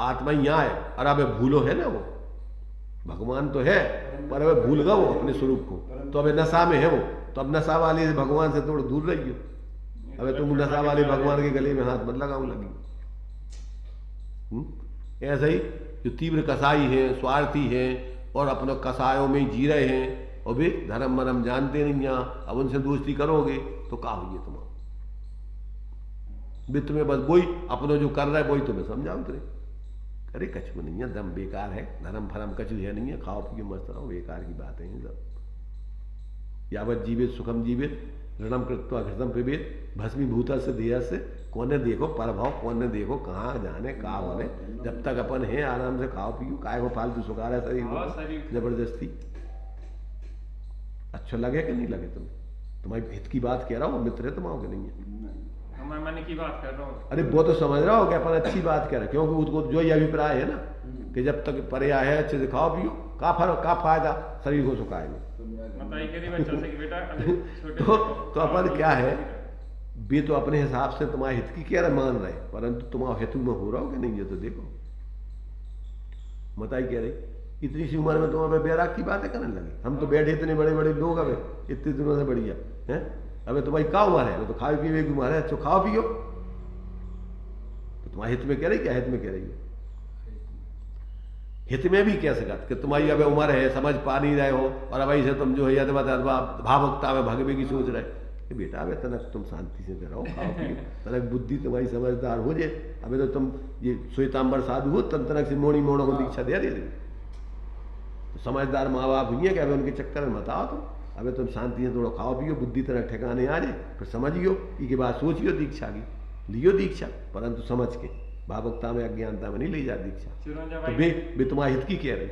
आत्मा यहाँ है और अब भूलो है ना, वो भगवान तो है पर अब भूल गया वो अपने स्वरूप को, तो अब नशा में है वो। तो अब नशा वाले भगवान से थोड़ा दूर रहिए। अब तुम नशा वाले भगवान के गले में हाथ मत लगाओ लगी। ऐसा ही जो तीव्र कसाई है, स्वार्थी है और अपने कसायों में जी रहे हैं और वे धर्म मरम जानते नहीं यहाँ, अब उनसे दोस्ती करोगे तो क्या हुई तुम्हारा? वित्त में बस वही अपनों जो कर रहा है वही तुम्हें समझाओ तेरे। अरे कछु नहीं है, दम बेकार है, धर्म फरम कछु है नहीं है, खाओ पियो मस्त रहो, बेकार की बातें हैं सब। यावत जीवित सुखम जीवित ऋणम कृत्वा घृतम पिबेत भस्मीभूता से देह से कौन देखो परभाव, कौन देखो कहाँ जाने कहाँ होने। जब तक अपन है आराम से खाओ पियो, काय को फालतू सुखा रहा है शरीर जबरदस्ती। अच्छा लगे कि नहीं लगे? तुम्हारी हित की बात कह रहा हूँ, मित्र है तुम्हारा कि नहीं है? मैं मन की बात कर रहा हूँ। अरे वो तो समझ रहा हो कि अपन अच्छी बात कह रहे, क्योंकि उसको जो ये अभिप्राय है ना कि जब तक पर्याय है अच्छे से खाओ पियो, का फर्क का फायदा शरीर को सुखाएंगे। तो अपन क्या है, वे तो अपने हिसाब से तुम्हारे हित की कह रहे मान रहे, परंतु तुम्हारा हेतु में हो रहा हो कि नहीं ये तो देखो। बताई कह रही इतनी सी उम्र में तुम बैराग की बातें करने लगे। हम तो बैठे इतने बड़े बड़े लोग अब इतने दिनों से बढ़िया है। अबे तुम्हारी क्या उम्र है? तो खाओ पिए की उम्र है, अच्छा खाओ पियो। तो तुम्हारे हित में कह रही, क्या हित में कह रही है? हित में भी कह सकता कि तुम्हारी अब उम्र है, समझ पा नहीं रहे हो और अब ऐसे तुम जो है भावुकता में भगवे की सोच रहे कि बेटा अबे तनक तुम शांति से रहो, खाओ पियो, तनक बुद्धि तुम्हारी समझदार हो जाए। अबे तो तुम ये श्वेतांबर साधु हो, तनक से मोड़ी मोड़ों को दीक्षा दे रही। तो समझदार माँ बाप हुई है कि अभी उनके चक्कर में बताओ तुम। अबे तुम शांति से थोड़ा खाओ पियो, बुद्धि तरह ठिकाने आ जाए, फिर समझियो की बात सोचियो दीक्षा की, लियो दीक्षा, परंतु समझ के, भावुकता में अज्ञानता में नहीं ली जा दीक्षा। तो वे तुम्हारे हित की कह रही,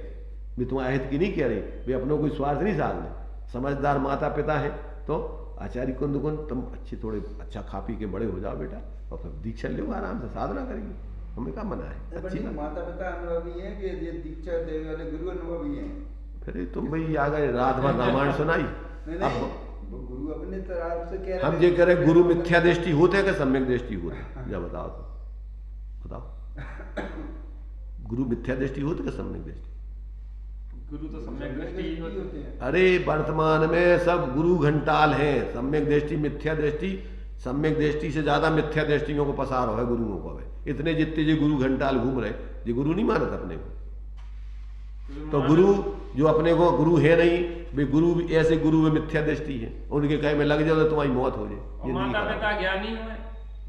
वे तुम्हारे हित की नहीं कह रही, वे अपनों कोई स्वार्थ नहीं साधने। समझदार माता पिता है तो आचार्य कुंद तुम अच्छे थोड़े अच्छा खा पी के बड़े हो जाओ बेटा और फिर दीक्षा लो, आराम से साधना करेंगे, हमें क्या मना है। अच्छी माता पिता अनुभवी है कि ये दीक्षा देने वाले गुरु अनुभवी है। फिर तुम भाई आ गए रात भर रामायण सुनाई। अब गुरु अपने तरफ से कह रहे, हम ये कह रहे गुरु मिथ्या दृष्टि होते हैं कि सम्यक दृष्टि होते? जब बताओ तो बताओ, गुरु मिथ्या दृष्टि होते कि सम्यक दृष्टि? गुरु तो सम्यक दृष्टि ही होते हैं। अरे वर्तमान में सब गुरु घंटाल हैं। सम्यक दृष्टि मिथ्या दृष्टि सम्यक दृष्टि से ज्यादा मिथ्या दृष्टियों को पसार हो है गुरुओं को। है इतने जितने जो गुरु घंटाल घूम रहे, ये गुरु नहीं मानत अपने को। तो गुरु जो अपने को गुरु है नहीं, वे गुरु भी ऐसे गुरु में मिथ्या दृष्टि है, उनके कहे में लग जाओ तो तुम्हारी मौत हो जाए। माता पिता ज्ञानी हुए,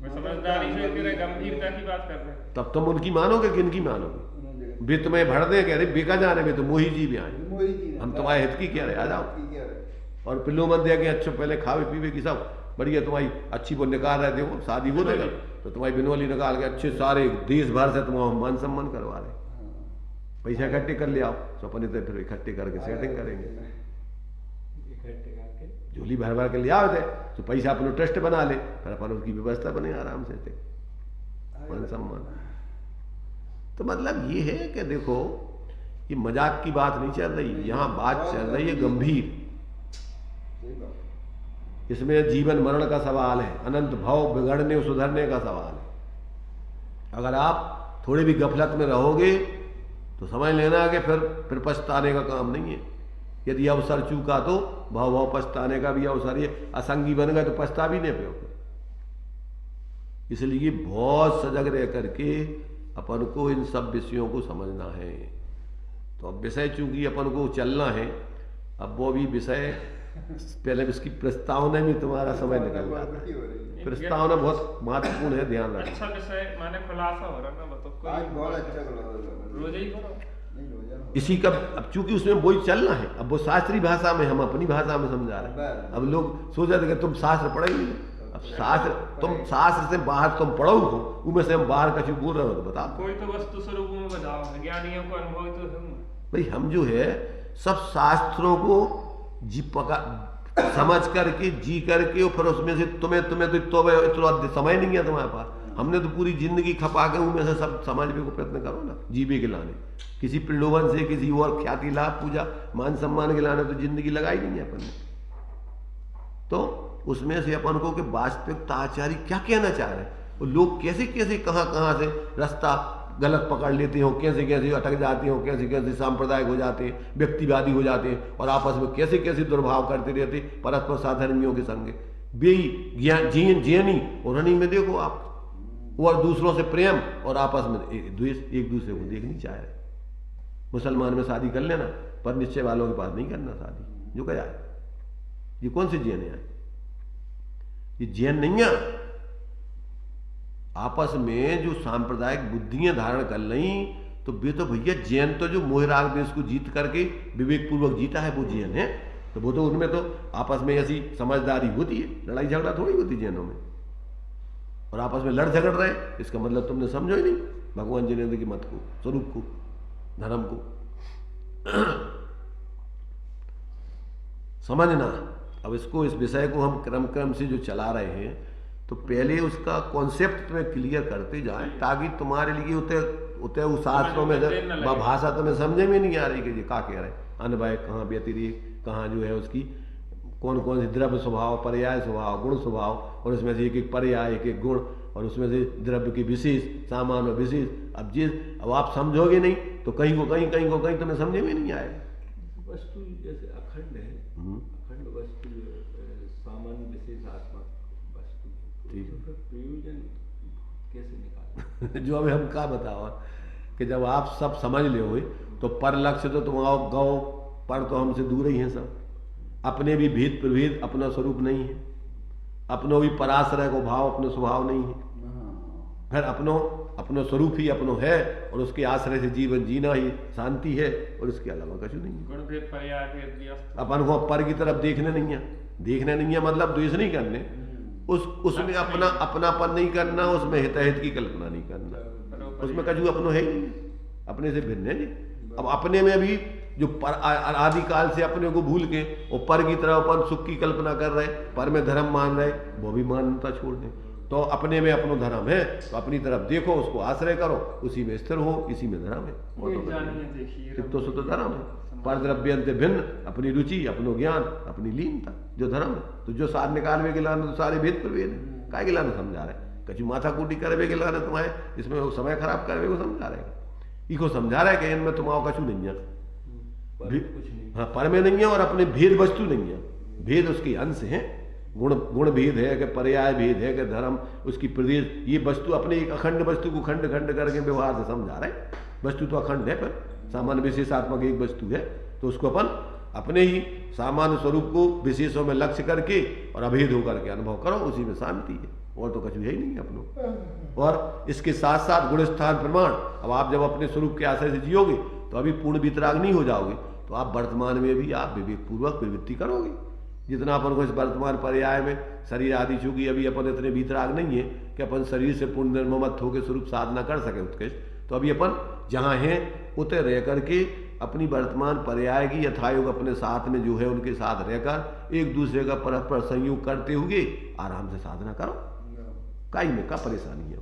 समझदारी से तेरे गंभीरता की बात कर रहे हैं, तब तुम उनकी मानोगे कि इनकी मानोगे? वे तुम्हें भर दे, कह रहे बेका जाने में तो मोही जी भी आए, हम तुम्हारे हित की कह रहे, आ जाओ। और पिल्लो मत दे के अच्छे पहले खावे पीवे की सब बढ़िया, तुम्हारी अच्छी वो निकाल रहे, देखो शादी हो देगा तो तुम्हारी बिनोली निकाल के अच्छे सारे देश भर से तुम्हारा मान सम्मान करवा रहे, पैसा इकट्ठे कर ले आओ, तो अपने तो फिर इकट्ठे करके सेटिंग करेंगे, झोली भर भर के ले आओ थे तो पैसा अपने ट्रस्ट बना ले, फिर अपन उसकी व्यवस्था बने आराम से थे, मान सम्मान। तो मतलब ये है कि देखो ये मजाक की बात नहीं चल रही, यहाँ बात चल रही है गंभीर। इसमें जीवन मरण का सवाल है, अनंत भाव बिगड़ने और सुधरने का सवाल है। अगर आप थोड़ी भी गफलत में रहोगे तो समझ लेना कि फिर पछताने का काम नहीं है। यदि अवसर चूका तो भाव भाव पछताने का भी अवसर है, असंगी बन गए तो पछता भी नहीं पे। इसलिए बहुत सजग रह करके अपन को इन सब विषयों को समझना है। तो अब विषय चूंकि अपन को चलना है, अब वो भी विषय पहले इसकी प्रस्तावना में तुम्हारा समय निकल जाता है। प्रस्तावना बहुत महत्वपूर्ण है, ध्यान रखना। अच्छा विषय माने खुलासा हो रहा ना, बताओ आज बहुत अच्छा रोज ही करो इसी का, अब चूंकि उसमें वही चलना है, अब वो शास्त्रीय भाषा में, हम अपनी भाषा में समझा रहे हैं। अब लोग सोच रहे थे कि तुम शास्त्र पढ़े ही नहीं, अब शास्त्र तुम शास्त्र से बाहर तुम पढ़ो हो, उनमें से हम बाहर कछु बोल रहे हो तो बता। कोई तो वस्तु स्वरूप में बताओ, ज्ञानियों को अनुभव तो है भाई। हम जो है सब शास्त्रों को जी पका समझ करके जी करके, और फिर उसमें से तुम्हें तो समय नहीं है तुम्हारे पास। हमने तो पूरी जिंदगी खपा के उनमें से सब समझने को प्रयत्न करो ना, जीवे के लाने, किसी प्रलोभन से किसी और ख्याति लाभ पूजा मान सम्मान के लाने तो जिंदगी लगाई नहीं है अपन ने। तो उसमें से अपन को कि वास्तविकता आचार्य क्या कहना चाह रहे हैं, और लोग कैसे कैसे कहाँ से रास्ता गलत पकड़ लेते हो, कैसे कैसे अटक जाते हो, कैसे कैसे सांप्रदायिक हो जाते हैं, व्यक्तिवादी हो जाते हैं, और आपस में कैसे कैसे दुर्भाव करते रहते परस्पर साधर्मियों के संग बेई जियनी और रनी में देखो आप, और दूसरों से प्रेम और आपस में द्वेष, एक दूसरे को देख नहीं चाह रहे। मुसलमान में शादी कर लेना, पर निश्चय वालों के पास नहीं करना शादी, जो क्या है ये कौन से जैन है? ये जैन नहीं है। आपस में जो सांप्रदायिक बुद्धियां धारण कर ली, तो वे तो भैया जैन तो जो मोहराग देश को जीत करके विवेक पूर्वक जीता है वो जैन है। तो वो तो उनमें तो आपस में ऐसी समझदारी होती है, लड़ाई झगड़ा थोड़ी होती जैनों में। और आपस में लड़ झगड़ रहे, इसका मतलब तुमने समझो ही नहीं भगवान जिनेंद्र की मत को, स्वरूप को, धर्म को समझना। अब इसको, इस विषय को हम क्रम से जो चला रहे हैं, तो पहले उसका कॉन्सेप्ट तुम्हें क्लियर करते जाएं, ताकि तुम्हारे लिए उते उस शास्त्रों में भाषा तुम्हें समझे में नहीं आ रही कि ये क्या कह रहे हैं, अनवय कहाँ व्यतिरेक, कहाँ जो है उसकी कौन कौन से द्रव्य स्वभाव, पर्याय स्वभाव, गुण स्वभाव, और उसमें से एक एक पर्याय, एक एक गुण, और उसमें से द्रव्य के विशेष, सामान्य विशेष। अब आप समझोगे नहीं तो कहीं को कहीं तुम्हें समझे में नहीं आएगा। वस्तु जैसे अखंड है, अखंड वस्तु सामान्य विशेषात्मक वस्तु, तो प्रयोजन कैसे निकालें? जो अभी हम क्या बताओ कि जब आप सब समझ ले हुए तो पर लक्ष्य तो तुम्हारा गौ पर तो हमसे दूर ही है सब। अपने भी भेद प्रभेद अपना स्वरूप नहीं है, अपनो भी पराश्रय को भाव अपना स्वभाव नहीं है, फिर अपनो स्वरूप ही अपनो है, और उसके आश्रय से जीवन जीना ही शांति है, और इसके अलावा कुछ नहीं है। गुण भेद पर्याय भेद अपन को पर की तरफ देखने नहीं है, मतलब द्वेष नहीं करने, उसमें अपनापन नहीं करना, उसमें हितहित की कल्पना नहीं करना, उसमें कछु अपनो है ही नहीं, अपने से भिन्न है। अब अपने में भी जो आदिकाल से अपने को भूल के और पर की तरह अपन सुख की कल्पना कर रहे, पर में धर्म मान रहे, वो भी मान्यता छोड़ दें। तो अपने में अपनो धर्म है तो अपनी तरफ देखो, उसको आश्रय करो, उसी में स्थिर हो, इसी में धर्म है, तो सुत धर्म है। पर द्रव्यंत भिन्न, अपनी रुचि, अपनो ज्ञान, अपनी लीनता, जो धर्म है। तो जो सार निकालवे के लाने तो सारे भेद प्रभेद है, काय के लाने समझा रहे, कछु माथा कूटी करवे के लाने तुम्हारे इसमें समय खराब करवे को समझा रहे, इको समझा रहे कि इनमें तुम्हारा कछु नहीं है, हाँ पर में नहीं है, और अपने भेद वस्तु नहीं है, भेद उसके अंश हैं, गुण भेद है, कि पर्याय भेद है, कि धर्म उसकी प्रदेश, ये वस्तु अपने एक अखंड वस्तु को खंड खंड करके व्यवहार से समझा रहे। वस्तु तो अखंड है, पर सामान्य विशेषात्मक एक वस्तु है, तो उसको अपन अपने ही सामान्य स्वरूप को विशेषों में लक्ष्य करके और अभेद होकर के अनुभव करो, उसी में शांति है, और तो कुछ है ही नहीं अपनों। और इसके साथ साथ गुण स्थान प्रमाण, अब आप जब अपने स्वरूप के आशय से जियोगे तो अभी पूर्ण वितराग नहीं हो जाओगे, तो आप वर्तमान में भी आप विवेकपूर्वक प्रवृत्ति करोगे। जितना अपन को इस वर्तमान पर्याय में शरीर आदि, चूंकि अभी अपन इतने वितराग नहीं है कि अपन शरीर से पूर्ण निर्ममत होकर स्वरूप साधना कर सके उत्कृष्ट, तो अभी अपन जहाँ हैं उतने रह करके अपनी वर्तमान पर्याय की यथायोग अपने साथ में जो है उनके साथ रहकर एक दूसरे का परस्पर संयोग करते हुए आराम से साधना करो। काई में का परेशानी है,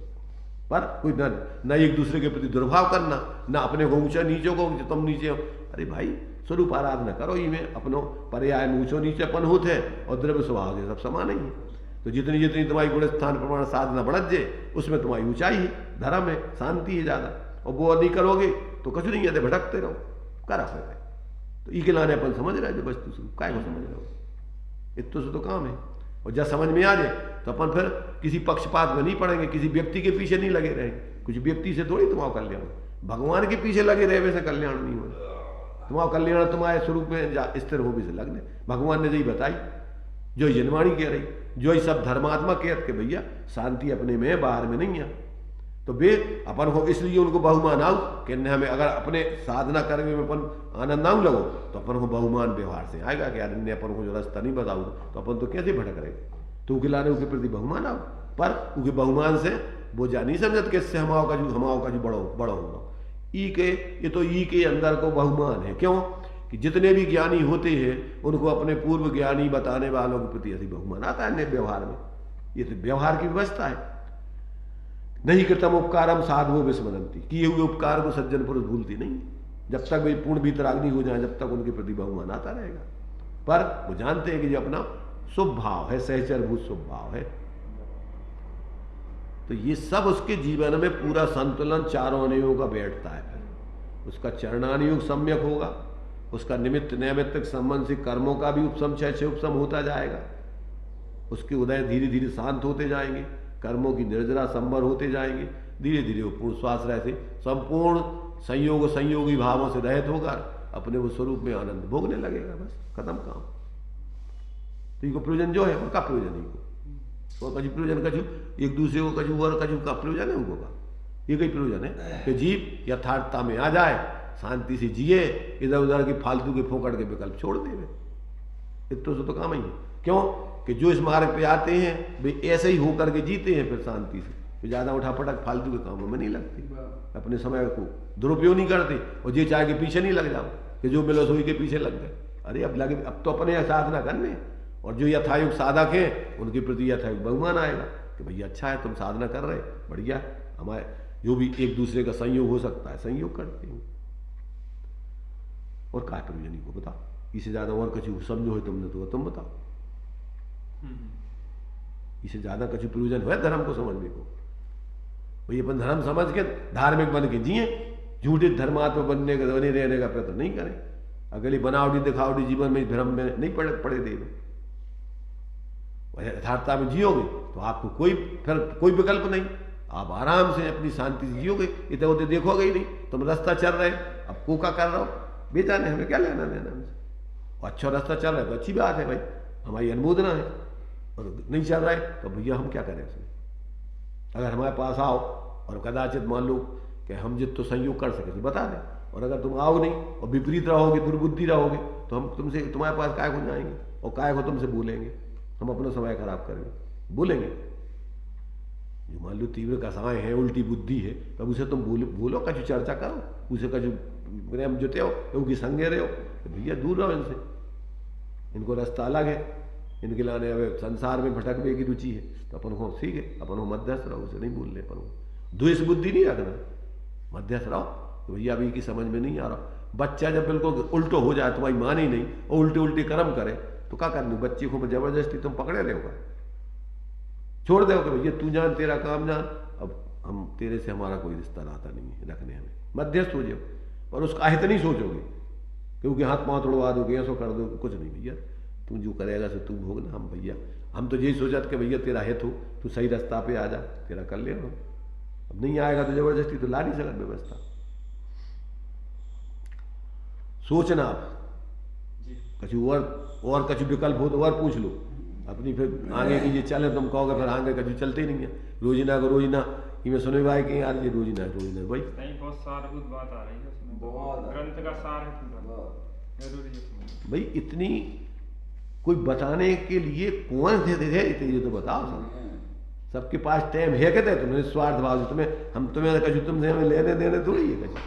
पर कोई न एक दूसरे के प्रति दुर्भाव करना, न अपने को ऊंचा नीचों को तुम नीचे हो। अरे भाई स्वरूप आराधना करो, ही में अपनो पर्याय में ऊंचो नीचेपन होते हैं और द्रव्य स्वभाव से सब समान ही है। तो जितनी जितनी तुम्हारी गुण स्थान प्रमाण साधना बढ़त जे, उसमें तुम्हारी ऊंचाई है, धर्म है, शांति है ज़्यादा। और वो नहीं करोगे तो कुछ नहीं है, भटकते रहो, करा सकते। तो ई के लाने अपन समझ रहे जो वस्तु स्वरूप काय को समझ रहे हो, इतना से तो काम है। और जब समझ में आ जाए तो अपन फिर किसी पक्षपात में नहीं पड़ेंगे, किसी व्यक्ति के पीछे नहीं लगे रहेंगे। कुछ व्यक्ति से थोड़ी तुम्हारा कल्याण, भगवान के पीछे लगे रहे वैसे कल्याण नहीं हो। तुम्हारा कल्याण तुम्हारे स्वरूप में स्थिर हो भी से लगने। भगवान ने यही बताई, जो जनवाणी कह रही, जो ही सब धर्मात्मा कहत के भैया शांति अपने में है, बाहर में नहीं है। तो वे अपन हो इसलिए उनको बहुमान आओ कि हमें अगर अपने साधना करने में अपन आनंद आऊ लगो तो अपन को बहुमान व्यवहार से आएगा कि अन्य अपन को जो रास्ता नहीं बताऊ तो अपन तो कैसे भटक रहे। तो उनके लाने उनके प्रति बहुमान आओ, पर उनके बहुमान से वो जा नहीं समझत कि इससे हमाओ का जो बड़ो होगा। ई के ये तो ई के अंदर को बहुमान है। क्यों कि जितने भी ज्ञानी होते हैं उनको अपने पूर्व ज्ञानी बताने वालों के प्रति ऐसी बहुमान आता है व्यवहार में। ये तो व्यवहार की व्यवस्था है। नहीं कृतम उपकारम साधवो विस्मरन्ति, किए हुए उपकार को सज्जन पुरुष भूलती नहीं। जब तक वे पूर्ण वितराग नहीं हो जाए जब तक उनके प्रति बहुमान आता रहेगा। पर वो जानते हैं कि जो अपना शुभ भाव है, सहचरभूत शुभ भाव है, तो ये सब उसके जीवन में पूरा संतुलन चारों अनियों का बैठता है। फिर उसका चरणानुयोग सम्यक होगा, उसका निमित्त नैमित्तिक संबंध से कर्मों का भी उपशम क्षय उपशम होता जाएगा, उसके उदय धीरे धीरे शांत होते जाएंगे, कर्मों की निर्जरा संबर होते जाएंगे, धीरे धीरे वो पूर्ण स्वाश्रय से संपूर्ण संयोगी भावों से रहित होकर अपने वो स्वरूप में आनंद भोगने लगेगा। बस खत्म काम। तो इनको प्रयोजन जो है उनका प्रयोजन ही को कछु प्रयोजन कछु एक दूसरे को कछु और कछु का प्रयोजन है उनको का ये कई प्रयोजन है कि जीव यथार्थता में आ जाए, शांति से जिए, इधर उधर की फालतू के फोकट के विकल्प छोड़ देवे। इतने से तो काम ही है। क्यों कि जो इस मार्ग पे आते हैं वे ऐसे ही होकर के जीते हैं, फिर शांति से, फिर ज़्यादा उठापटक फालतू के कामों में नहीं लगती, अपने समय को दुरुपयोग नहीं करते और ये चाहे के पीछे नहीं लग जाओ कि जो मिलो सोई के पीछे लग गए। अरे अब लगे, अब तो अपने साधना करने, और जो यथायुग साधक हैं उनके प्रति यथायुग बहुमान आएगा कि भैया अच्छा है तुम साधना कर रहे, बढ़िया, हमारे जो भी एक दूसरे का संयोग हो सकता है संयोग करते हैं। और काय प्रयोजन को बताओ, इससे ज़्यादा और कुछ समझो है तुमने तो तुम बताओ, इससे ज़्यादा कुछ प्रयोजन है धर्म को समझने को? भाई अपन धर्म समझ के धार्मिक बन के जिए, झूठे धर्मात्मा बने रहने का प्रयत्न नहीं करें। अगली बनावटी दिखावटी जीवन में धर्म में नहीं पड़े देवे। यथार्थता में जियोगे तो आपको कोई विकल्प नहीं, आप आराम से अपनी शांति से जियोगे। इधर उधर देखोगे ही नहीं, तुम रास्ता चल रहे अब कोका कर रहा हो, बेचाने हमें क्या लेना देना हमसे। अच्छा रास्ता चल रहा है तो अच्छी बात है भाई, हमारी अनुमोदना है, और नहीं चल रहा है तो भैया हम क्या करें उसमें। अगर हमारे पास आओ और कदाचित मान लो कि हम जित तो संयोग कर सके तो बता दें, और अगर तुम आओ नहीं और विपरीत रहोगे, दुर्बुद्धि रहोगे, तो हम तुमसे तुम्हारे पास काय को जाएंगे और काय को तुमसे बोलेंगे, हम अपना समय खराब करेंगे, बोलेंगे। जो मान लो तीव्र कसाएं हैं, उल्टी बुद्धि है, तब उसे तुम बोलो कछु चर्चा करो, उसे कछु प्रेम जुटे हो, उनकी संगे रहे हो, तो भैया दूर रहो इनसे, इनको रास्ता अलग है, इनके लाने अब संसार में भटकने की रुचि है, तो अपन को ठीक है, अपन को मध्यस्थ रहो, उसे नहीं बोलने, अपन को द्वेष बुद्धि नहीं रखना, मध्यस्थ रहो। तो भैया अभी की समझ में नहीं आ रहा, बच्चा जब बिल्कुल उल्टो हो जाए, तुम्हारी मान ही नहीं और उल्टे उल्टे कर्म करे तो क्या करनी, बच्चे को जबरदस्ती तुम पकड़े रहोगा, छोड़ दो कि भैया तू जान, तेरा काम जान, अब हम तेरे से हमारा कोई रिश्ता नाता नहीं है रखने हमें, मध्यस्थ हो जाओ। और उसका हित नहीं सोचोगे क्योंकि हाथ पाँव तोड़वा दोगे, ऐसा कर दो, कुछ नहीं भैया, तू जो करेगा सो तू भोगना, हम भैया हम तो यही सोचा कि भैया तेरा हित हो, तू सही रास्ता पे आ जा, तेरा कर ले। अब नहीं आएगा तो जबरदस्ती तो ला नहीं सकत व्यवस्था। सोचना आप कछु और कछु विकल्प हो तो और पूछ लो अपनी, फिर आगे की ये चले तुम कहोगे फिर आगे कछु चलते ही नहीं है। रोजिना को रोजिना मैं सुने भाई कि यार ये रोजिना भाई नहीं, बहुत सारभूत बात आ रही है उसमें, बहुत ग्रंथ का सार है पूरा, जरूरी है भाई। इतनी कोई बताने के लिए कौन थे ये तो बताओ सब। सबके पास टाइम है कहते तुम्हें स्वार्थ भाव से, तुम्हें कछु तुमसे हमें लेने देने थोड़ी है कछु,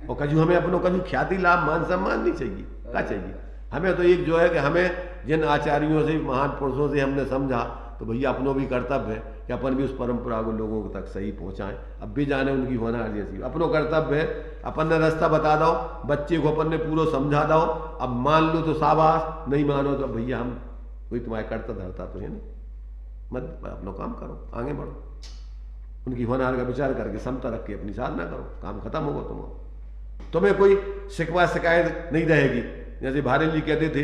और कछु हमें अपनों कछु ख्याति लाभ मान सम्मान नहीं चाहिए। क्या चाहिए हमें तो एक जो है कि हमें जिन आचार्यों से महान पुरुषों से हमने समझा, तो भैया अपनों भी कर्तव्य है कि अपन भी उस परंपरा को लोगों तक सही पहुंचाएं। अब भी जाने उनकी होना जैसी अपनों कर्तव्य है, अपन ने रास्ता बता दो, बच्चे को अपन ने पूरा समझा दो। अब मान लो तो शाबाश, नहीं मानो तो भैया हम कोई तुम्हारे करता धरता तो है नहीं, मत अपना काम करो, आगे बढ़ो, उनकी होनहार का विचार करके समता रख के अपनी साधना करो, काम खत्म होगा। तुम्हें कोई शिकवा शिकायत नहीं रहेगी। जैसे भारत जी कहते थे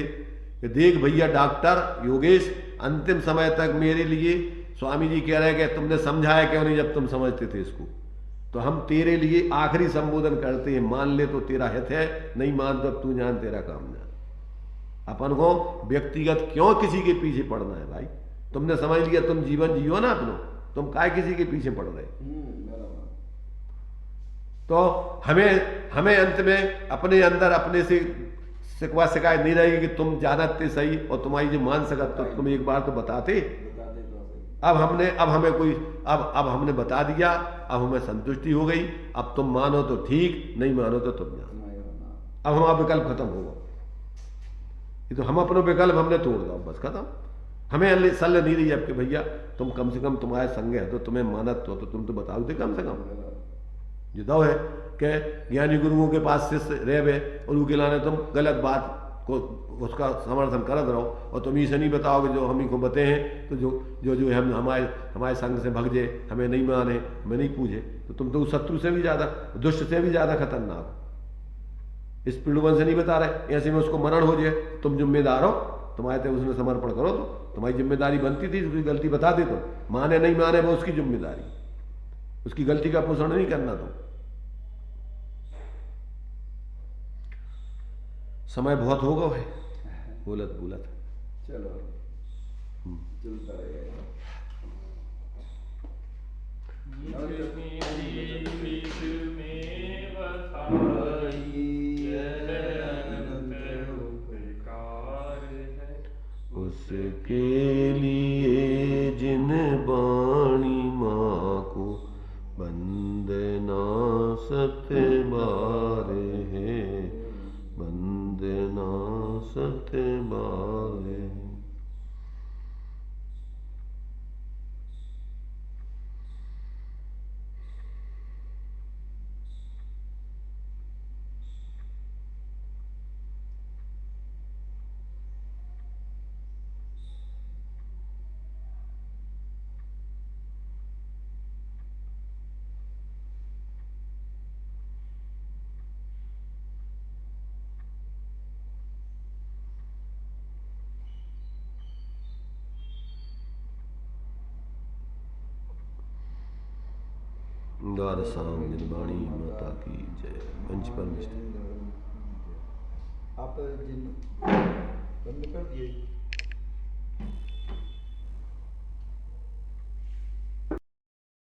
कि देख भैया डॉक्टर योगेश, अंतिम समय तक मेरे लिए स्वामी जी कह रहे हैं कि तुमने समझाया क्यों नहीं जब तुम समझते थे इसको, तो हम तेरे लिए आखिरी संबोधन करते हैं, मान ले तो तेरा हित है, नहीं मान तो तू जान तेरा काम जान। अपन को व्यक्तिगत क्यों किसी के पीछे पड़ना है भाई, तुमने समझ लिया तुम जीवन जियो ना अपनो, तुम काय किसी के पीछे पड़ रहे। तो हमें अंत में अपने अंदर अपने से शिकवा शिकायत नहीं रहेगी कि तुम जानते सही और तुम्हारी जो मान सकत तो तुम एक बार तो बताते। अब हमने बता दिया, अब हमें संतुष्टि हो गई, अब तुम मानो तो ठीक, नहीं मानो तो तुम जानो। अब हमारा विकल्प खत्म होगा, ये तो हम अपना विकल्प हमने तोड़ दो, बस खत्म। हमें सलाह नहीं रही अब कि भैया तुम कम से कम तुम्हारे संग है तो तुम्हें मानत हो तो तुम तो बताओ दे कम से कम। जो दो है कि ज्ञानी गुरुओं के पास शिष्य रहे और उनके लाने तुम गलत बात को उसका समर्थन करत रहो, और तुम ही से नहीं बताओगे जो हम ही को बते हैं तो जो हम हमारे संग से भग जाए, हमें नहीं माने, हमें नहीं पूछे, तो तुम तो शत्रु से भी ज़्यादा, दुष्ट से भी ज़्यादा खतरनाक हो। इस पीड़ुवन से नहीं बता रहे, ऐसे में उसको मरण हो जाए, तुम जिम्मेदार हो, तुम्हारे तो उसने समर्पण करो तो तुम्हारी जिम्मेदारी बनती थी, उसकी गलती बता दे, तो माने नहीं माने वो उसकी जिम्मेदारी, उसकी गलती का पोषण नहीं करना। तुम समय बहुत हो गया है, बोलत चलो चलता रहेगा। उसके लिए जिन बाणी माँ को बंदना सत बार है, बंदना सत बार है। द्वादशांग निर्वाणी माता की जय। मंच पर आप जिन बंद कर दिए।